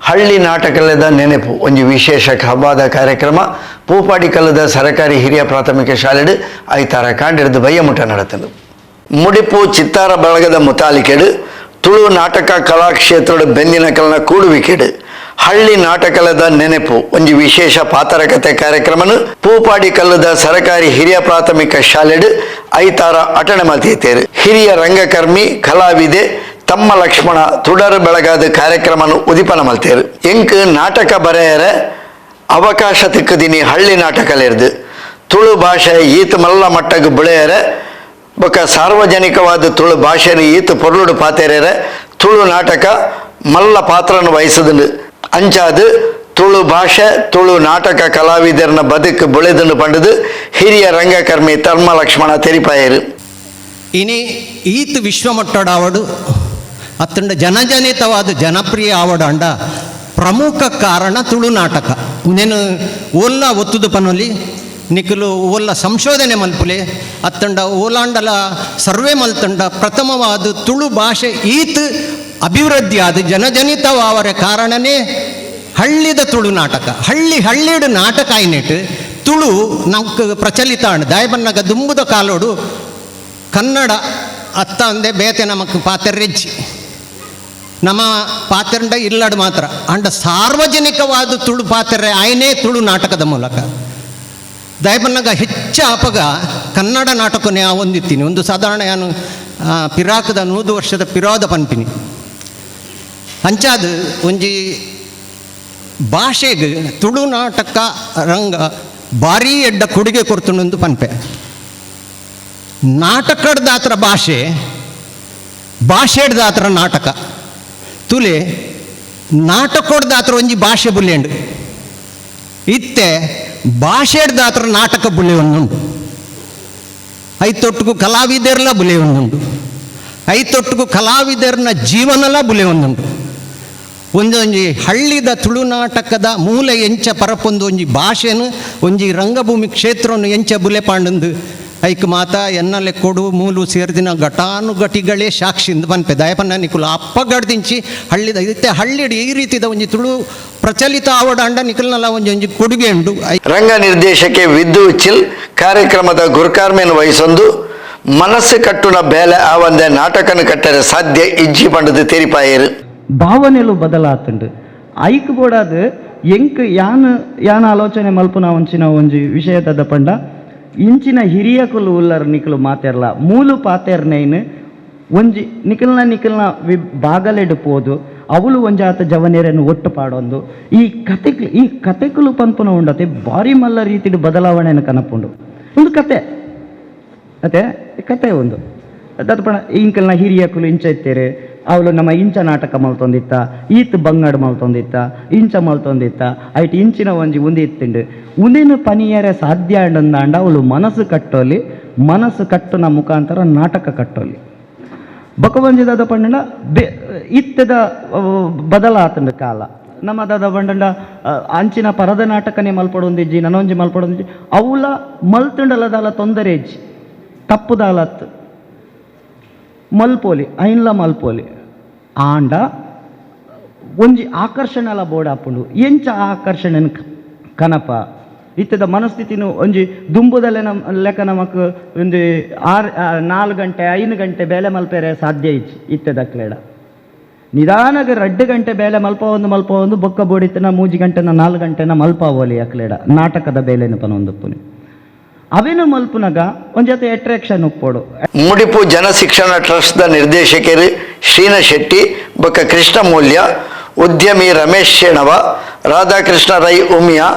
Speaker 2: ಹಳ್ಳಿ ನಾಟಕಲದ ನೆನಪು ಒಂದು ವಿಶೇಷ ಹಬ್ಬದ ಕಾರ್ಯಕ್ರಮ ಪೂಪಾಡಿಕಲ್ಲದ ಸರಕಾರಿ ಹಿರಿಯ ಪ್ರಾಥಮಿಕ ಶಾಲೆಡು ಐತಾರ ಕಾಂಡಿರದು ಬಯ್ಯಮುಟ ನಡೆತನು. ಮುಡಿಪು ಚಿತ್ತಾರ ಬಳಗದ ಮುತಾಲಿಕೆಡು ತುಳು ನಾಟಕ ಕಲಾಕ್ಷೇತ್ರದ ಬೆಂದಿನಕಲ್ನ ಕೂಡುವಿಕೆಡು ಹಳ್ಳಿ ನಾಟಕಲದ ನೆನಪು ಒಂದು ವಿಶೇಷ ಪಾತ್ರಕತೆ ಕಾರ್ಯಕ್ರಮನು ಪೂಪಾಡಿ ಕಲ್ಲದ ಸರಕಾರಿ ಹಿರಿಯ ಪ್ರಾಥಮಿಕ ಶಾಲೆಡು ಐತಾರ ಅಟಣೆ ಮಲ್ತೀತೇರು. ಹಿರಿಯ ರಂಗಕರ್ಮಿ ಕಲಾವಿದೆ ತಮ್ಮ ಲಕ್ಷ್ಮಣ ತುಡರ್ ಬೆಳಗಾದ ಕಾರ್ಯಕ್ರಮನು ಉದಿಪನ ಮಲ್ತೇರು. ಎಂಕ್ ನಾಟಕ ಬರೆಯರ ಅವಕಾಶ ತಿಕ್ಕದಿನಿ ಹಳ್ಳಿ ನಾಟಕಲೇರ್ದು ತುಳು ಭಾಷೆ ಈತ ಮಲ್ಲ ಮಟ್ಟಗೆ ಬೆಳೆಯರ ಬೊಕ್ಕ ಸಾರ್ವಜನಿಕವಾದ ತುಳು ಭಾಷೆನ ಈತ ಪೊರ್ಲುಡು ಪಾತೆರ ತುಳು ನಾಟಕ ಮಲ್ಲ ಪಾತ್ರನ ವಹಿಸದನು ಅಂಚಾದು ತುಳು ಭಾಷೆ ತುಳು ನಾಟಕ ಕಲಾವಿದರನ್ನ ಬದುಕು ಬೆಳೆದನ್ನು ಪಂಡದು ಹಿರಿಯ ರಂಗಕರ್ಮಿ ತಮ್ಮ ಲಕ್ಷ್ಮಣ ತೆರಿಪಾಯರು.
Speaker 16: ಇನಿ ಈತ ವಿಶ್ವಮಟ್ಟದ ಆವಡು ಅತ್ತಂಡ ಜನಜನಿತವಾದ ಜನಪ್ರಿಯ ಆವಡ ಅಂಡ ಪ್ರಮುಖ ಕಾರಣ ತುಳು ನಾಟಕ. నేను ಓಲ್ಲ ಒತ್ತುದು ಪನೊಲಿ ನಿಖಲು ಓಲ್ಲ ಸಂಶೋಧನೆ ಮಲ್ಪುಲೆ ಅತ್ತಂಡ ಓಲಾಂಡಲ ಸರ್ವೆ ಮಲ್ತಂಡ ಪ್ರಥಮವಾದ ತುಳು ಭಾಷೆ ಈತ್ ಅಭಿವೃದ್ಧಿ ಆದ ಜನಜನಿತವಾವರ ಕಾರಣನೇ ಹಳ್ಳಿದ ತುಳು ನಾಟಕ. ಹಳ್ಳಿಡು ನಾಟಕ ಆಯ್ನೆಟ್ಟು ತುಳು ನಮ್ಗೆ ಪ್ರಚಲಿತ ಅಂಡ್ ದಾಯಬನ್ನಗ ದುಂಬುದ ಕಾಲೋಡು ಕನ್ನಡ ಅತ್ತ ಅಂದೆ ಬೇತೆ ನಮಕ್ ಪಾತೆರ್ರೆಜ್ಜಿ ನಮ್ಮ ಪಾತ್ರಂಡ ಇಲ್ಲಡು ಮಾತ್ರ ಅಂಡ ಸಾರ್ವಜನಿಕವಾದ ತುಳು ಪಾತ್ರೆ ಆಯ್ನೇ ತುಳು ನಾಟಕದ ಮೂಲಕ ದಯಬನ್ನಗ ಹೆಚ್ಚ ಅಪಗ ಕನ್ನಡ ನಾಟಕನೇ ಹೊಂದಿತ್ತೀನಿ. ಒಂದು ಸಾಧಾರಣ ನಾನು ಪಿರಾಕದ 100 ವರ್ಷದ ಪಿರಾದ ಪನ್ಪಿನಿ ಅಂಚಾದ ಒಂಜಿ ಭಾಷೆಗೆ ತುಳು ನಾಟಕ ರಂಗ ಭಾರೀ ಎಡ್ಡ ಕೊಡುಗೆ ಕೊಡ್ತುಂಡು ಪನ್ಪೆ. ನಾಟಕದ ಭಾಷೆ ಭಾಷೆಡ್ದಾತ್ರ ನಾಟಕ ತುಲೆ ನಾಟಕದ ಒಂಜಿ ಭಾಷೆ ಬುಲ್ಲೆಂಡು ಇತ್ತೆ ಭಾಷೆಡ್ದಾತ್ರ ನಾಟಕ ಬುಲೆ ಒಂದುಂಡು ಐತೊಟ್ಟಿಗೂ ಕಲಾವಿದರ್ಲ ಬುಲೆ ಒಂದುಂಡು ಐತೊಟ್ಟಿಗೂ ಕಲಾವಿದರ್ನ ಜೀವನಲ ಬುಲೆ ಒಂದುಂಡು ಒಂದೊಂಜಿ ಹಳ್ಳಿದ ತುಳುನಾಟಕದ ಮೂಲ ಎಂಚ ಪರಪೊಂದು ಒಂಜಿ ಭಾಷೆನು ಒಂಜಿ ರಂಗಭೂಮಿ ಕ್ಷೇತ್ರವನ್ನು ಎಂಚ ಬುಲೆ ಪಾಂಡಂದು ಐಕ್ ಮಾತ ಎನ್ನಲೆ ಕೊಡು ಮೂಲು ಸೇರ್ದಿನ ಘಟಾನುಘಟಿಗಳೇ ಸಾಕ್ಷಿಂದ ಪನ್ಪೆ ದಯಪನ್ನ ನಿಕುಲು ಅಪ್ಪಗಡ್ದಿಂಚಿ ಹಳ್ಳಿದ ಇತ್ತೆ ಹಳ್ಳಿಡ್ ಈ ರೀತಿದ ಒಂಜಿ ತುಳು ಪ್ರಚಲಿತ ಆವಡಾಂಡ ನಿಕಲ್ನಲ್ಲ ಒಂಜಿ ಕೊಡುಗೆ ಉಂಡು.
Speaker 2: ರಂಗ ನಿರ್ದೇಶಕಿ ವಿದ್ದು ಚಿಲ್ ಕಾರ್ಯಕ್ರಮದ ಗುರುಕಾರ್ಮೆನ್ ವಹಿಸೊಂದು ಮನಸ್ಸು ಕಟ್ಟುನ ಬೇಲೆ ಆ ಒಂದೇ ನಾಟಕನ ಕಟ್ಟರೆ ಸಾಧ್ಯ ಇಜ್ಜಿ ಪಂಡದು ತೆರಿಪಾಯರು
Speaker 17: ಭಾವನೆಲು ಬದಲಾತುಂಡು ಐಕ್ ಬೋಡಾದು ಎಂಕ್ ಯಾನ ಆಲೋಚನೆ ಮಲ್ಪುನ ಒಂಚಿನ ಒಂಜಿ ವಿಷಯದ ಪಂಡ ಇಂಚಿನ ಹಿರಿಯಕುಲು ಉಲ್ಲರ್ ನಿಕಲು ಮಾತೆರ್ಲ ಮೂಲು ಪಾತೆರ್ನೇನು ಒಂಜಿ ನಿಕಲ್ನ ಬಾಗಲೆಡು ಪೋದು ಅವಳು ಒಂಜಾತ ಜವನೇರನ್ನು ಒಟ್ಟು ಪಾಡೊಂದು ಈ ಕತೆಕುಲು ಪಂಪುನ ಉಂಡತೆ ಭಾರಿ ಮಲ್ಲ ರೀತಿಡು ಬದಲಾವಣೆಯನ್ನು ಕನಪುಂಡು ಒಂದು ಕತೆ ಒಂದು ಅದು ಪಣ ಇಂಕಲ್ನ ಹಿರಿಯಕುಲು ಇಂಚ ಇತ್ತೇರೆ ಅವಳು ನಮ್ಮ ಇಂಚ ನಾಟಕ ಮಲ್ತೊಂದಿತ್ತ ಈತ್ ಬಂಗಡ್ ಮಲ್ತೊಂದಿತ್ತ ಇಂಚ ಮಲ್ತೊಂದಿತ್ತ ಐಟ್ ಇಂಚಿನ ಒಂಜಿ ಉಂದಿ ಇತ್ತಿಂಡು ಉಂದಿನ ಪನಿಯರೆ ಸಾಧ್ಯ ಅಂಡಂದಾಂಡ ಅವಳು ಮನಸ್ಸು ಕಟ್ಟುನ ಮುಖಾಂತರ ನಾಟಕ ಕಟ್ಟೋಲಿ ಬೊಕ ಪಂಡ ಇತ್ತದ ಬದಲಾತಂಡ ಕಾಲ ನಮ್ಮದಾದ ಬಂಡ ಅಂಚಿನ ಪರದ ನಾಟಕನೇ ಮಲ್ಪಡೊಂದಿಜ್ಜಿ ನನೊಂಜಿ ಮಲ್ಪಡೊಂದಿಜ್ಜಿ ಅವಳ ಮಲ್ತುಂಡಲದಾಲ ತೊಂದರೆ ಇಜ್ಜಿ ತಪ್ಪುದಾಲತ್ ಮಲ್ಪೋಲಿ ಐನ್ಲ ಮಲ್ಪೋಲಿ ಆಂಡ ಒಂಜಿ ಆಕರ್ಷಣೆಲ ಬೋಡಾಪುಂಡು ಎಂಚ ಆಕರ್ಷಣೆ ಕನಪ ಇತ್ತದ ಮನಸ್ಥಿತಿನು ಒಂಜಿ ದುಂಬುದಲ್ಲೇ ಲೆಕ್ಕ ನಮಕ್ ಒಂದು 4 ಗಂಟೆ 5 ಗಂಟೆ ಬೇಲೆ ಮಲ್ಪೇರೆ ಸಾಧ್ಯ ಇಚ್ಚಿ ಇತ್ತದ ಕ್ಲೇಡ ನಿಧಾನಗ 2 ಗಂಟೆ ಬೇಲೆ ಮಲ್ಪ ಒಂದು ಬೊಕ್ಕ ಬೋಡಿತನ 3 ಗಂಟೆನ 4 ಗಂಟೆನ ಮಲ್ಪಾವೋಲಿ ಅಕ್ಲೇಡ ನಾಟಕದ ಬೇಲೆನ ಪನೊಂದುಪ್ಪುನಿ ಅವೇನು ಮಲ್ಪುನಗ ಒಂಜತೆ ಅಟ್ರಾಕ್ಷನ್ ಉಪ್ಪೋಡು.
Speaker 2: ಮುಡಿಪು ಜನಶಿಕ್ಷಣ ಟ್ರಸ್ಟ್ದ ನಿರ್ದೇಶಕರು ಶ್ರೀನ ಶೆಟ್ಟಿ ಬೊಕ್ಕ ಕೃಷ್ಣಮೂಲ್ಯ ಉದ್ಯಮಿ ರಮೇಶ್ ಶೇಣವ ರಾಧಾಕೃಷ್ಣ ರೈ ಉಮಿಯಾ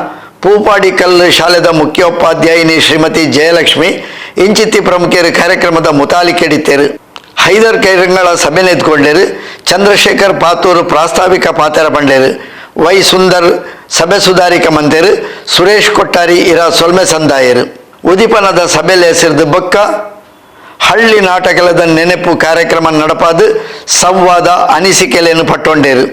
Speaker 2: ಪೂಪಾಡಿಕಲ್ ಶಾಲೆದ ಮುಖ್ಯೋಪಾಧ್ಯಾಯಿನಿ ಶ್ರೀಮತಿ ಜಯಲಕ್ಷ್ಮಿ ಇಂಚಿತ್ತಿ ಪ್ರಮುಖರು ಕಾರ್ಯಕ್ರಮದ ಮುತಾಲಿಕೆಡಿತೇರು. ಹೈದರ್ ಕೈರಂಗಳ ಸಭೆ ನೆತ್ಕೊಂಡೇರು. ಚಂದ್ರಶೇಖರ್ ಪಾತೂರು ಪ್ರಾಸ್ತಾವಿಕ ಪಾತ್ರ ಪಂಡೇರು. ವೈ ಸುಂದರ್ ಸಭೆ ಸುಧಾರಿಕ ಮಂತೇರು. ಸುರೇಶ್ ಕೊಟ್ಟಾರಿ ಇರ ಸೊಲ್ಮೆ ಸಂದಾಯರು. ಉದಿಪನದ ಸಭೆಯಲ್ಲಿ ಹೆಸರಿದು ಬೊಕ್ಕ ಹಳ್ಳಿ ನಾಟಕದ ನೆನಪು ಕಾರ್ಯಕ್ರಮ ನಡಪಾದು ಸಂವಾದ ಅನಿಸಿಕೆಯನ್ನು ಪಟ್ಟೊಂಡೇರು.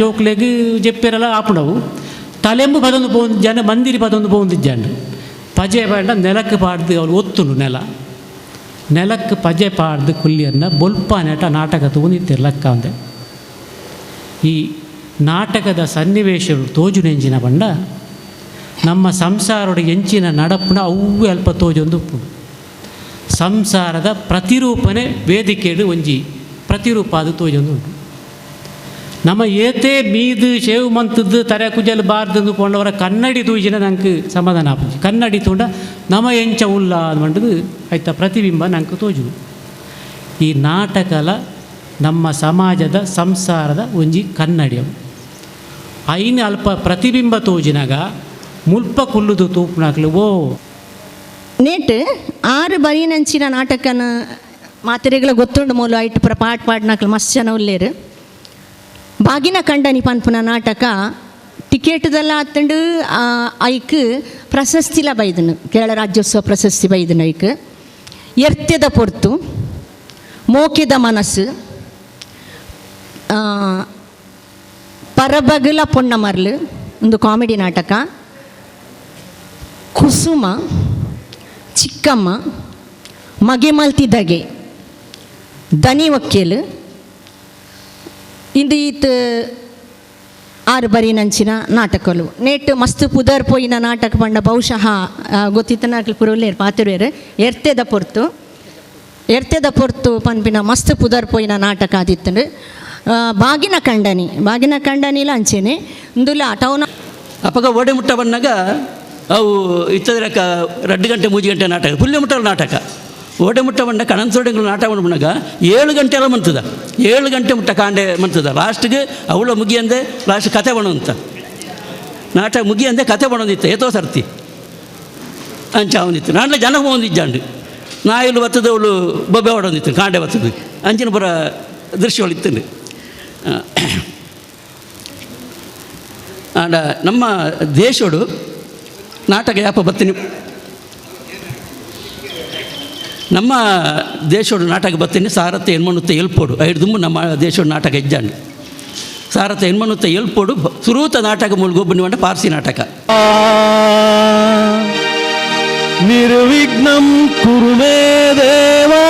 Speaker 1: జోకులేగి చెప్పారలా ఆపుడవు తలెంబు పదొందు పోంది జన మందిరి పదొందు పోంది జండు పజే పాడ నెలకు పాడుದು ಅವ್ರು ಒತ್ತುನು ನೆಲಕ್ಕೆ ಪಜೆ ಪಾಡ್ದು ಕುಲ್ಲಿಯನ್ನ ಬೊಲ್ಪ ನೆಟ ನಾಟಕ ತೂನಿತ್ತಿರ ಲೆಕ್ಕ ಅಂದೆ ಈ ನಾಟಕದ ಸನ್ನಿವೇಶಗಳು ತೋಜು ನೆಂಚಿನ ಬಂಡ ನಮ್ಮ ಸಂಸಾರದ ಎಂಚಿನ ನಡಪುನ ಅವು ಅಲ್ಪ ತೋಜೊಂದು ಸಂಸಾರದ ಪ್ರತಿರೂಪನೆ ವೇದಿಕೆಡು ಒಂಜಿ ಪ್ರತಿರೂಪ ಅದು ತೋಜೊಂದು ಉಂಟು. ನಮ್ಮ ಏತೇ ಮೀದು ಶೇವ್ ಮಂತದ್ದು ತರೆ ಕುಜಲ್ ಬಾರ್ದು ಕೊಂಡವರ ಕನ್ನಡಿ ತೂಜಿನ ನಂಗೆ ಸಮಾಧಾನ ಆಪುಜಿ ಕನ್ನಡಿ ತೂಂಡ ನಮ ಎಂಚ ಉಲ್ಲ ಅಂದ್ಮಂಟದು ಆಯ್ತಾ ಪ್ರತಿಬಿಂಬ ನಂಗೆ ತೋಜುದು. ಈ ನಾಟಕಲ ನಮ್ಮ ಸಮಾಜದ ಸಂಸಾರದ ಒಂಜಿ ಕನ್ನಡಿ ಅವು ಐನು ಅಲ್ಪ ಪ್ರತಿಬಿಂಬ ತೋಜಿನಾಗ ಮುಲ್ಪ ಕುಲ್ಲುದು ತೂಪುನಾಗ್ಲು ಓ
Speaker 18: ನೇಟ್ 6 ಬರೀನಂಚಿನ ನಾಟಕನ ಮಾತೆರೆಗಳ ಗೊತ್ತುಂಡು ಮೂಲ ಐಟ್ ಪಾಟ್ ಪಾಡ್ನಾಕ್ಲು ಮಸ್ತ್ ಜನ ಉಲ್ಲೇರು ಬಾಗಿನ ಕಂಡನಿ ಪನ್ಪುನ ನಾಟಕ ಟಿಕೆಟ್ದೆಲ್ಲ ಹತ್ತಂಡು ಐಕ್ ಪ್ರಶಸ್ತಿಲ ಬೈದನು ಕೇರಳ ರಾಜ್ಯೋತ್ಸವ ಪ್ರಶಸ್ತಿ ಬೈದನು ಐಕ್ ಎರ್ತ್ಯದ ಪೊರ್ತು ಮೋಕೆದ ಮನಸ್ಸು ಪರಬಗಲ ಪೊಣ್ಣ ಮರ್ಲು ಒಂದು ಕಾಮಿಡಿ ನಾಟಕ ಕುಸುಮ ಚಿಕ್ಕಮ್ಮ ಮಗೆ ಮಲ್ತಿದ್ದಗೆ ದನಿ ವಕ್ಕೇಲು ಇಂದು ಈತ್ 6 ಬರೀನಂಚಿನ ನಾಟಕಗಳು ನೇಟ್ ಮಸ್ತ್ ಪುದರ್ ಪೋಯಿನ ನಾಟಕ ಪಂಡ ಬಹುಶಃ ಗೊತ್ತಿತ್ತನಾಗ್ಲಿ ಪುರಲೇರು ಪಾತಿರುವೇರು ಎರ್ತೆದ ಪೊರ್ತು ಪನ್ಪಿನ ಮಸ್ತ್ ಪುದರ್ ಪೋಯಿನ ನಾಟಕ ಆದಿತ್ತಂಡು ಬಾಗಿನ ಕಂಡನಿಲ ಅಂಚೆನೆ ಇಂದುಲ ಟೌನ್
Speaker 19: ಅಪ್ಪಗ ಓಡೆ ಮುಟ್ಟ ಬಂದಾಗ ಅವು ಇತ್ತದ್ರಕ 2 ಗಂಟೆ 3 ಗಂಟೆ ನಾಟಕ ಪುಲ್ಯ ಮುಟ್ಟಲು ನಾಟಕ ಓಡೆ ಮುಟ್ಟ ಬಂಡ ಕಣನ್ಸೋಡೆಗಳು ನಾಟಕ ಬಂದಾಗ 7 ಗಂಟೆ ಎಲ್ಲ ಮಂತದ 7 ಗಂಟೆ ಮುಟ್ಟ ಕಾಂಡೆ ಮಂತದ ಲಾಸ್ಟ್ಗೆ ಅವಳ ಮುಗಿಯಂದೆ ಲಾಸ್ಟ್ ಕತೆ ಬಣವಂತ ನಾಟಕ ಮುಗಿಯಂದೆ ಕತೆ ಬಣೊಂದಿತ್ತು ಏತೋ ಸರ್ತಿ ಅಂಚ ಅವನಿತ್ತು ನಾಳೆ ಜನ ಹೋಗಿದ್ದಾಂಡು ನಾಯಿಲು ಬತ್ತದ ಅವಳು ಬೊಬ್ಬೆ ಹೊಡೊಂದಿತ್ತು ಕಾಂಡೆ ಬತ್ತದು ಅಂಚಿನ ಪುರ ದೃಶ್ಯಗಳು ಇತ್ತು ಆಂಡ ನಮ್ಮ ದೇಶೋಡು ನಾಟಕ ಯಾಪ ಬತ್ತೀನಿ ನಮ್ಮ ದೇಶೋಡು ನಾಟಕ ಬತ್ತೀನಿ ಸಾರತೆ ಹೆಣ್ಮಣ್ಣುತ್ತೆ ಎಲ್ಪೋಡು ಐದು ದುಂಬು ನಮ್ಮ ದೇಶೋಡು ನಾಟಕ ಇಜ್ಜಾಂಡು ಸಾರತೆ ಹೆಣ್ಮಣ್ಣುತ್ತೆ ಎಲ್ಪೋಡು ಸುರೂತ ನಾಟಕ ಮುಳುಗೊಬ್ಬನಿ ಬಂಡ ಪಾರ್ಸಿ ನಾಟಕ
Speaker 20: ನಿರ್ವಿಘ್ನಂ ಕುರು ಮೇ ದೇವಾ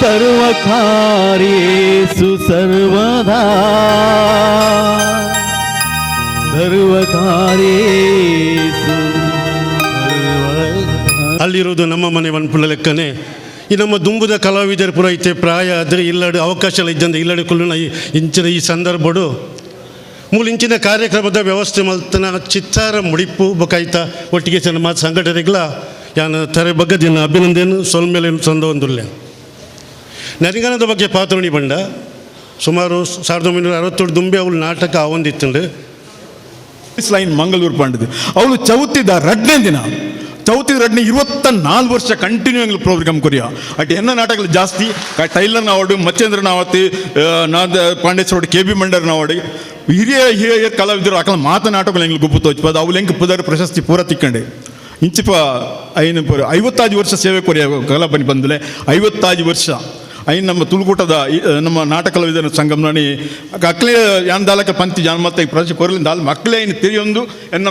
Speaker 20: ಸರ್ವಕಾರ್ಯೇಷು ಸರ್ವದಾ ಸರ್ವಕಾರ್ಯೇಷು
Speaker 21: ಅಲ್ಲಿರೋದು ನಮ್ಮ ಮನೆ ಒನ್ಪುಳ ಲೆಕ್ಕನೆ ಈ ನಮ್ಮ ದುಂಬುದ ಕಲಾವಿದರ ಪುರ ಐತೆ ಪ್ರಾಯ ಆದರೆ ಇಲ್ಲಡು ಅವಕಾಶ ಇದ್ದಂತೆ ಇಲ್ಲಡು ಕುಳ್ಳ ಇಂಚಿನ ಈ ಸಂದರ್ಭಡು ಮೂಲಿಂಚಿನ ಕಾರ್ಯಕ್ರಮದ ವ್ಯವಸ್ಥೆ ಮಲ್ತನ ಚಿತ್ತಾರ ಮುಡಿಪು ಬೊಕಾಯ್ತ ಒಟ್ಟಿಗೆ ಮಾತು ಸಂಘಟನೆಗಳ ಯಾನ ತರ ಬಗ್ಗೆ ದಿನ ಅಭಿನಂದನೆ ಸೊಲ್ಮೇಲೆ ಸಂದ ಒಂದುಲ್ಲೆ ನರಿಗಾನದ ಬಗ್ಗೆ ಪಾತ್ರೋಣಿ ಬಂಡ ಸುಮಾರು 1967 ದುಂಬೆ ಅವಳು ನಾಟಕ ಆವೊಂದಿತ್ತುಂಡು
Speaker 22: ಲೈನ್ ಮಂಗಳೂರು ಪಂಡದು ಅವಳು ಚೌತಿದ 2ನೇ ದಿನ ಚೌತಿ 24 ವರ್ಷ ಕಂಟಿನ್ಯೂ ಪ್ರೋಗ್ರಾಮ್ ಕೊರಿಯ ಅಟ್ ಎನ್ನ ನಾಟಕಗಳು ಜಾಸ್ತಿ ಟೈಲರ್ ನಾವಡು ಮಚ್ಚೇಂದ್ರ ನಾವತಿ ನಾದ ಪಾಂಡೇಶ್ವರ ಕೆ ಬಿ ಮಂಡರ್ ನಾವಡಿ ಹಿರಿಯ ಕಲಾವಿದರು ಅಕಲ ಮಾತನಾಟಕಗಳು ಹೆಂಗೆ ಗುಪ್ಪು ತೋಚ್ಪದ ಅವು ಹೆಂಗೆ ಪುದರ್ ಪ್ರಶಸ್ತಿ ಪೂರ ತಿಕ್ಕಂಡೆ ಇಂಚಿಪ ಐನು ಪೂರ 55 ವರ್ಷ ಸೇವೆ ಕೊರಿಯ ಕಲಾಪನಿ ಬಂದಲೆ 55 ವರ್ಷ ಐನು ನಮ್ಮ ತುಳುಕೂಟದ ನಮ್ಮ ನಾಟಕ ಕಲಾವಿದರ ಸಂಗಮನಿ ಅಕ್ಲೇ ಯಾನ್ದಾಲಕ ಪಂತಿ ಜಾನ್ಮತ್ತ ಪ್ರಶಸ್ತಿ ಕೊರಲಿಂದ ಅಲ್ಲಿ ಮಕ್ಕಳೇ ಇನ್ನು ತಿರಿಯೊಂದು ಎನ್ನ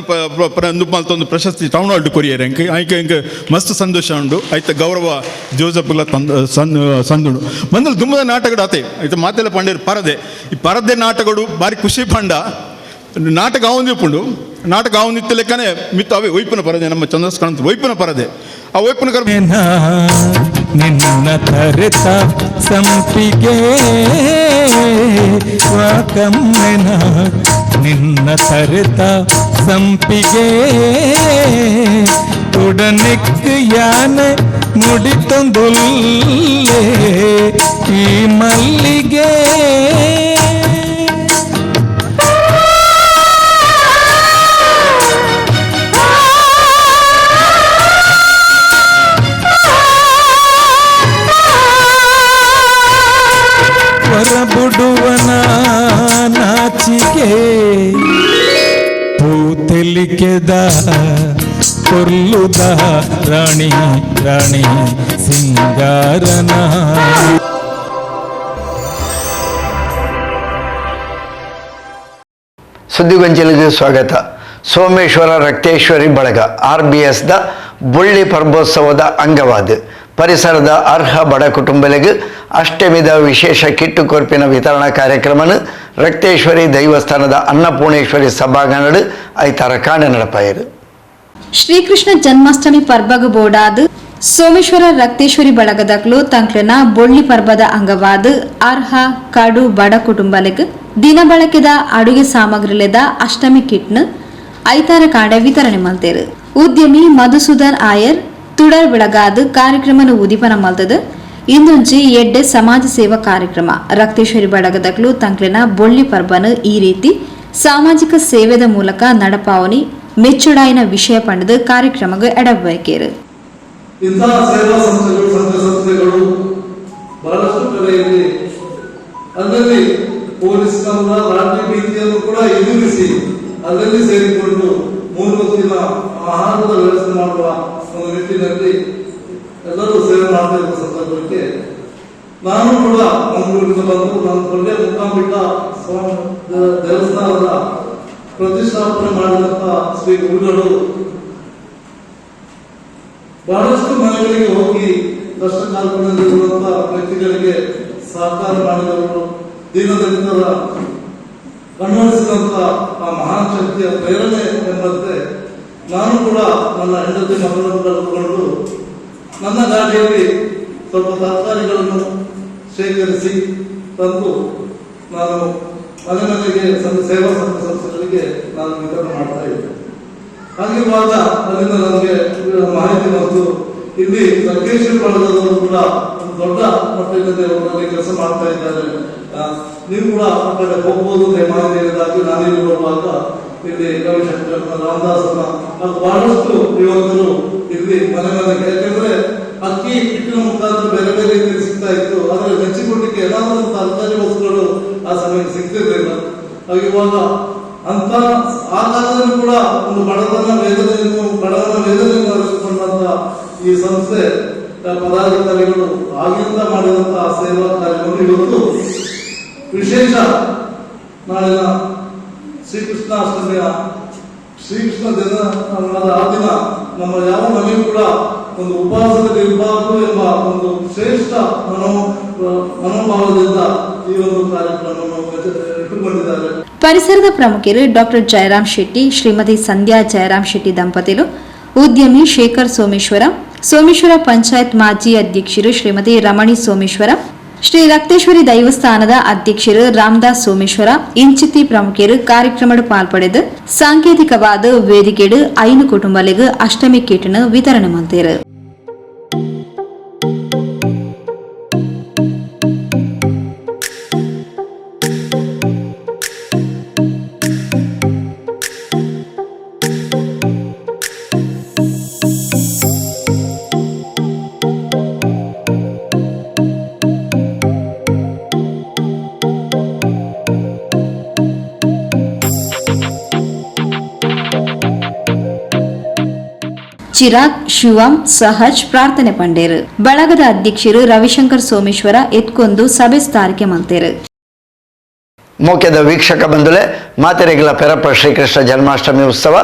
Speaker 22: ಮಲ್ತೊಂದು ಪ್ರಶಸ್ತಿ ಟೌನ್ ಹಾಲ್ಡ್ ಕೊರಿಯರ್ ಹೆಂಗೆ ಆಯ್ಕೆ ಹೆಂಗೆ ಮಸ್ತ್ ಸಂತೋಷ ಉಂಡು ಆಯ್ತು ಗೌರವ ಜೋಸಫ್ಲ ಸಂದುಂಡು ಬಂದಲ್ಲಿ ದುಂಬದ ನಾಟಕಗಳು ಆತೆ ಆಯ್ತು ಮಾತೆಲ್ಲ ಪಂಡೇರು ಪರದೆ ಈ ಪರದೆ ನಾಟಕಗಳು ಭಾರಿ ಖುಷಿ ಪಂಡ ನಾಟಕ ಆವಂದಿಪ್ಪುಂಡು ನಾಟಕ ಆವಂದಿತ್ತ ಲೆಕ್ಕನೆ ಮಿತ್ತು ಅವೇ ಒಯ್ಪನ ಪರದೆ ನಮ್ಮ ಚಂದ್ರಸ್ಕಂತ ಒಯ್ಪನ ಪರದೆ ಆ ಒಯ್ಪನ ಕರ್
Speaker 20: ನಿನ್ನ ತರೆತ ಸಂಪಿಗೆ ವಾಕಮ್ಮೆನ ನಿನ್ನ ತರೆತ ಸಂಪಿಗೆ ಉಡನೆಕ್ಕು ಯಾನೆ ಮುಡಿತೊಂದುಲ್ಲೇ ಈ ಮಲ್ಲಿಗೆ ಹೊರಬುಡುವನ ನಾಚಿಕೆ ಪೂತೆಲಿಕೆದ ಕೊರ್ಲುದ ರಾಣಿ ರಾಣಿ ಸಿಂಗಾರನ
Speaker 2: ಸುದ್ದಿಗೊಂಚಲಿಗೆ ಸ್ವಾಗತ. ಸೋಮೇಶ್ವರ ರಕ್ತೇಶ್ವರಿ ಬಳಗ RBSದ ಬುಳ್ಳಿ ಪರ್ಬೋತ್ಸವದ ಅಂಗವಾದ ಪರಿಸರದ ಅರ್ಹ ಬಡ ಕುಟುಂಬಗಳಿಗೆ ಅಷ್ಟಮಿದ ವಿಶೇಷ ಕಿಟ್ಟು ಕೊರ್ಪಿನ ವಿತರಣಾ ಕಾರ್ಯಕ್ರಮನ ರಕ್ತೇಶ್ವರಿ ದೈವಸ್ಥಾನದ ಅನ್ನಪೂರ್ಣೇಶ್ವರಿ ಸಭಾಂಗಣ ಐತಾರ ಕಾಣ ನಡಪಾಯರು.
Speaker 4: ಶ್ರೀಕೃಷ್ಣ ಜನ್ಮಾಷ್ಟಮಿ ಪರ್ಬಗ ಬೋಡಾದ ಸೋಮೇಶ್ವರ ರಕ್ತೇಶ್ವರಿ ಬಳಗದಕ್ಲು ತಂಕ್ಲನ ಬೊಳ್ಳಿ ಪರ್ಬದ ಅಂಗವಾದ ಅರ್ಹ ಕಡು ಬಡ ಕುಟುಂಬಗಳಿಗೆ ದಿನ ಬಳಕೆದ ಅಡುಗೆ ಸಾಮಗ್ರಿಲೆದ ಅಷ್ಟಮಿ ಕಿಟ್ನ ಐತಾರ ಕಾಂಡೆ ವಿತರಣೆ ಮಲ್ತೇರು. ಉದ್ಯಮಿ ಮಧುಸೂದನ್ ಆಯರ್ ತುಡರ್ ಬೆಳಗಾದ ಕಾರ್ಯಕ್ರಮನ ಉದಿಪನ ಮಲ್ತದ ಇಂದೊಂಜಿ ಎಡ್ಡೆ ಸಮಾಜ ಸೇವಾ ಕಾರ್ಯಕ್ರಮ ರಕ್ತೇಶ್ವರಿ ಬಳಗದಕ್ಲು ತಂಕ್ಲೆನ ಬೊಳ್ಳಿ ಪರ್ಬನ ಈ ರೀತಿ ಸಾಮಾಜಿಕ ಸೇವೆದ ಮೂಲಕ ನಡಪಾವನಿ ಮೆಚ್ಚುಡಾಯಿನ ವಿಷಯ ಪಂಡದ ಕಾರ್ಯಕ್ರಮಗ ಎಡಬಯಕೇರು.
Speaker 6: ಇಂತಹ ಸೇವಾ ಸಂಸ್ಥೆಗಳು ಸಂಘ ಸಂಸ್ಥೆಗಳು ಬಹಳಷ್ಟು ಕಡೆಯಲ್ಲಿ ಅದರಲ್ಲಿ ಪೊಲೀಸ್ ಕಾನೂನ ರಾಜ್ಯ ನೀತಿಯನ್ನು ಕೂಡ ಎದುರಿಸಿ ಅದರಲ್ಲಿ ಸೇರಿಕೊಂಡು 3 ಹೊತ್ತಿನ ಆಹಾರದ ವ್ಯವಸ್ಥೆ ಮಾಡುವ ಒಂದು ನಿಟ್ಟಿನಲ್ಲಿ ಎಲ್ಲರೂ ಸೇವೆ ಮಾಡ್ತಾ ಇರುವ ಸಂದರ್ಭಕ್ಕೆ ನಾನು ಕೂಡ ಮಂಗಳೂರಿನಿಂದ ಬಂದು ನಾನು ಒಳ್ಳೆ ಮುಖಾಂಬಿಕ ದೇವಸ್ಥಾನದ ಪ್ರತಿಷ್ಠಾಪನೆ ಮಾಡಿದಂತ ಶ್ರೀ ಗುರುಗಳು ಬಹಳಷ್ಟು ಮನೆಗಳಿಗೆ ಹೋಗಿ ಕಷ್ಟ ಕಾರ್ಯಕ್ರಮದಲ್ಲಿರುವಂತಹ ವ್ಯಕ್ತಿಗಳಿಗೆ ಸಹಕಾರ ಮಾಡಿದವರು, ದೀನದಲಿತರ ಕಣ್ವರಿಸಿದಂತ ಆ ಮಹಾನ್ ಶಕ್ತಿಯ ಪ್ರೇರಣೆ ಎಂಬಂತೆ ನಾನು ಕೂಡ ನನ್ನ ಹೆಂಡತಿ ಮಕ್ಕಳನ್ನು ಕರೆದುಕೊಂಡು ನನ್ನ ಗಾಡಿಯಲ್ಲಿ ಸ್ವಲ್ಪ ತರಕಾರಿಗಳನ್ನು
Speaker 3: ಶೇಖರಿಸಿ ತಂದು ನಾನು ಮನೆ ಮನೆಗೆ ಸೇವಾ ಸಂಸ್ಥೆಗಳಿಗೆ ನಾನು ವಿತರಣೆ ಮಾಡ್ತಾ ಇದ್ದೆ. ಹಾಗಿರುವಾಗ ಅದರಿಂದ ನನಗೆ ಮಾಹಿತಿ ಬಂತು, ಇಲ್ಲಿ ಸಂಕೇಶ್ವರ ಬಳಗದವರು ಕೂಡ ಒಂದು ದೊಡ್ಡ ಮಟ್ಟದಲ್ಲಿ ಅವರಲ್ಲಿ ಕೆಲಸ ಮಾಡ್ತಾ ಇದ್ದಾರೆ, ನೀವು ಕೂಡ ಆ ಕಡೆ ಹೋಗ್ಬೋದು ಅಂತ ಮಾಹಿತಿ ಹೇಳಿದಾಗಿ ನಾನಿಲ್ಲಿ ಬರುವಾಗ ಇಲ್ಲಿ ರವಿಶಂಕರ್ ರಾಮದಾಸನ ಹಾಗೂ ಬಹಳಷ್ಟು ಯುವಕರು ಇಲ್ಲಿ ಮನೆ ಮನೆಗೆ, ಯಾಕೆಂದ್ರೆ ಅಕ್ಕಿ ಹಿಟ್ಟಿನ ಮುಖಾಂತರ ಬೇರೆ ಬೇರೆ ರೀತಿಯಲ್ಲಿ ಸಿಗ್ತಾ ಇತ್ತು, ಆದರೆ ನೆಚ್ಚಿಕೊಟ್ಟಿಗೆ ಏನಾದರೂ ತರಕಾರಿ ವಸ್ತುಗಳು ಆ ಸಮಯಕ್ಕೆ ಸಿಗ್ತಿರ್ಲಿಲ್ಲ. ಹಾಗಿರುವಾಗ ಅಂತ ಆ ಕಾಲದಲ್ಲಿ ಕೂಡ ಒಂದು ಬಡವನ ವೇದನೆಯನ್ನು ಅರಿತುಕೊಂಡಂತ ಈ ಸಂಸ್ಥೆ ಪದಾಧಿಕಾರಿಗಳು ಆಗಿಂದ ಮಾಡಿದಂತಹ ಸೇವಾ ಕಾರ್ಯವನ್ನು ಇವತ್ತು ವಿಶೇಷ ನಾಳಿನ ಶ್ರೀಕೃಷ್ಣಾಷ್ಟಮಿಯ ಶ್ರೀಕೃಷ್ಣ ದಿನ ಆ ದಿನ ನಮ್ಮ ಯಾವ ಮನೆಯೂ ಕೂಡ ಒಂದು ಉಪವಾಸದಲ್ಲಿ ಇರಬಾರದು ಎಂಬ ಒಂದು ಶ್ರೇಷ್ಠ ಮನೋಭಾವದಿಂದ ಈ ಒಂದು ಕಾರ್ಯಕ್ರಮವನ್ನು ಇಟ್ಟುಕೊಂಡಿದ್ದಾರೆ.
Speaker 4: ಪರಿಸರದ ಪ್ರಮುಖರು ಡಾಕ್ಟರ್ ಜಯರಾಮ್ ಶೆಟ್ಟಿ, ಶ್ರೀಮತಿ ಸಂಧ್ಯಾ ಜಯರಾಮ್ ಶೆಟ್ಟಿ ದಂಪತಿಗಳು, ಉದ್ಯಮಿ ಶೇಖರ್ ಸೋಮೇಶ್ವರ ಪಂಚಾಯತ್ ಮಾಜಿ ಅಧ್ಯಕ್ಷರು ಶ್ರೀಮತಿ ರಮಣಿ ಸೋಮೇಶ್ವರ, ಶ್ರೀ ರಕ್ತೇಶ್ವರಿ ದೈವಸ್ಥಾನದ ಅಧ್ಯಕ್ಷರು ರಾಮದಾಸ್ ಸೋಮೇಶ್ವರ ಇಂಚಿತಿ ಪ್ರಮುಖರು ಕಾರ್ಯಕ್ರಮದ ಪಾಲ್ಪಡೆದು ಸಾಂಕೇತಿಕವಾದ ವೇದಿಕೆಡು 5 ಕುಟುಂಬಗಳಿಗೆ ಅಷ್ಟಮಿ ಕಿಟ್ನ ವಿತರಣೆ ಮಾಡ್ತಾರೆ. ಚಿರಾಗ್, ಶಿವಂ, ಸಹಜ್ ಪ್ರಾರ್ಥನೆ ಪಂಡೇರು. ಬಳಗದ ಅಧ್ಯಕ್ಷರು ರವಿಶಂಕರ್ ಸೋಮೇಶ್ವರ ಎತ್ಕೊಂದು ಸಭೆ ಸ್ಥಾರಿಕೆ ಮಾಡ್ತಾರೆ.
Speaker 2: ಮೋಕ್ಯದ ವೀಕ್ಷಕ ಬಂಧುಲೆ ಮಾತೆರೆಗಳ ಪೆರಪ್ಪ ಶ್ರೀಕೃಷ್ಣ ಜನ್ಮಾಷ್ಟಮಿ ಉತ್ಸವ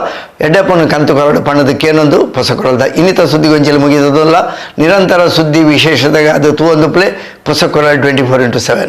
Speaker 2: ಎಡ್ಡೆಪ್ಪನ ಕಂತುಕೊರಡು ಪಣ್ಣದಕ್ಕೇನೊಂದು ಹೊಸಕೊರಲ್ದ ಇನ್ನಿತ ಸುದ್ದಿಗೊಂಚಲು ಮುಗಿದದಲ್ಲ. ನಿರಂತರ ಸುದ್ದಿ ವಿಶೇಷತೆಗೆ ಅದು ತೂವೊಂದು ಪ್ಲೇ ಹೊಸಕೊರಲ್ 24x7.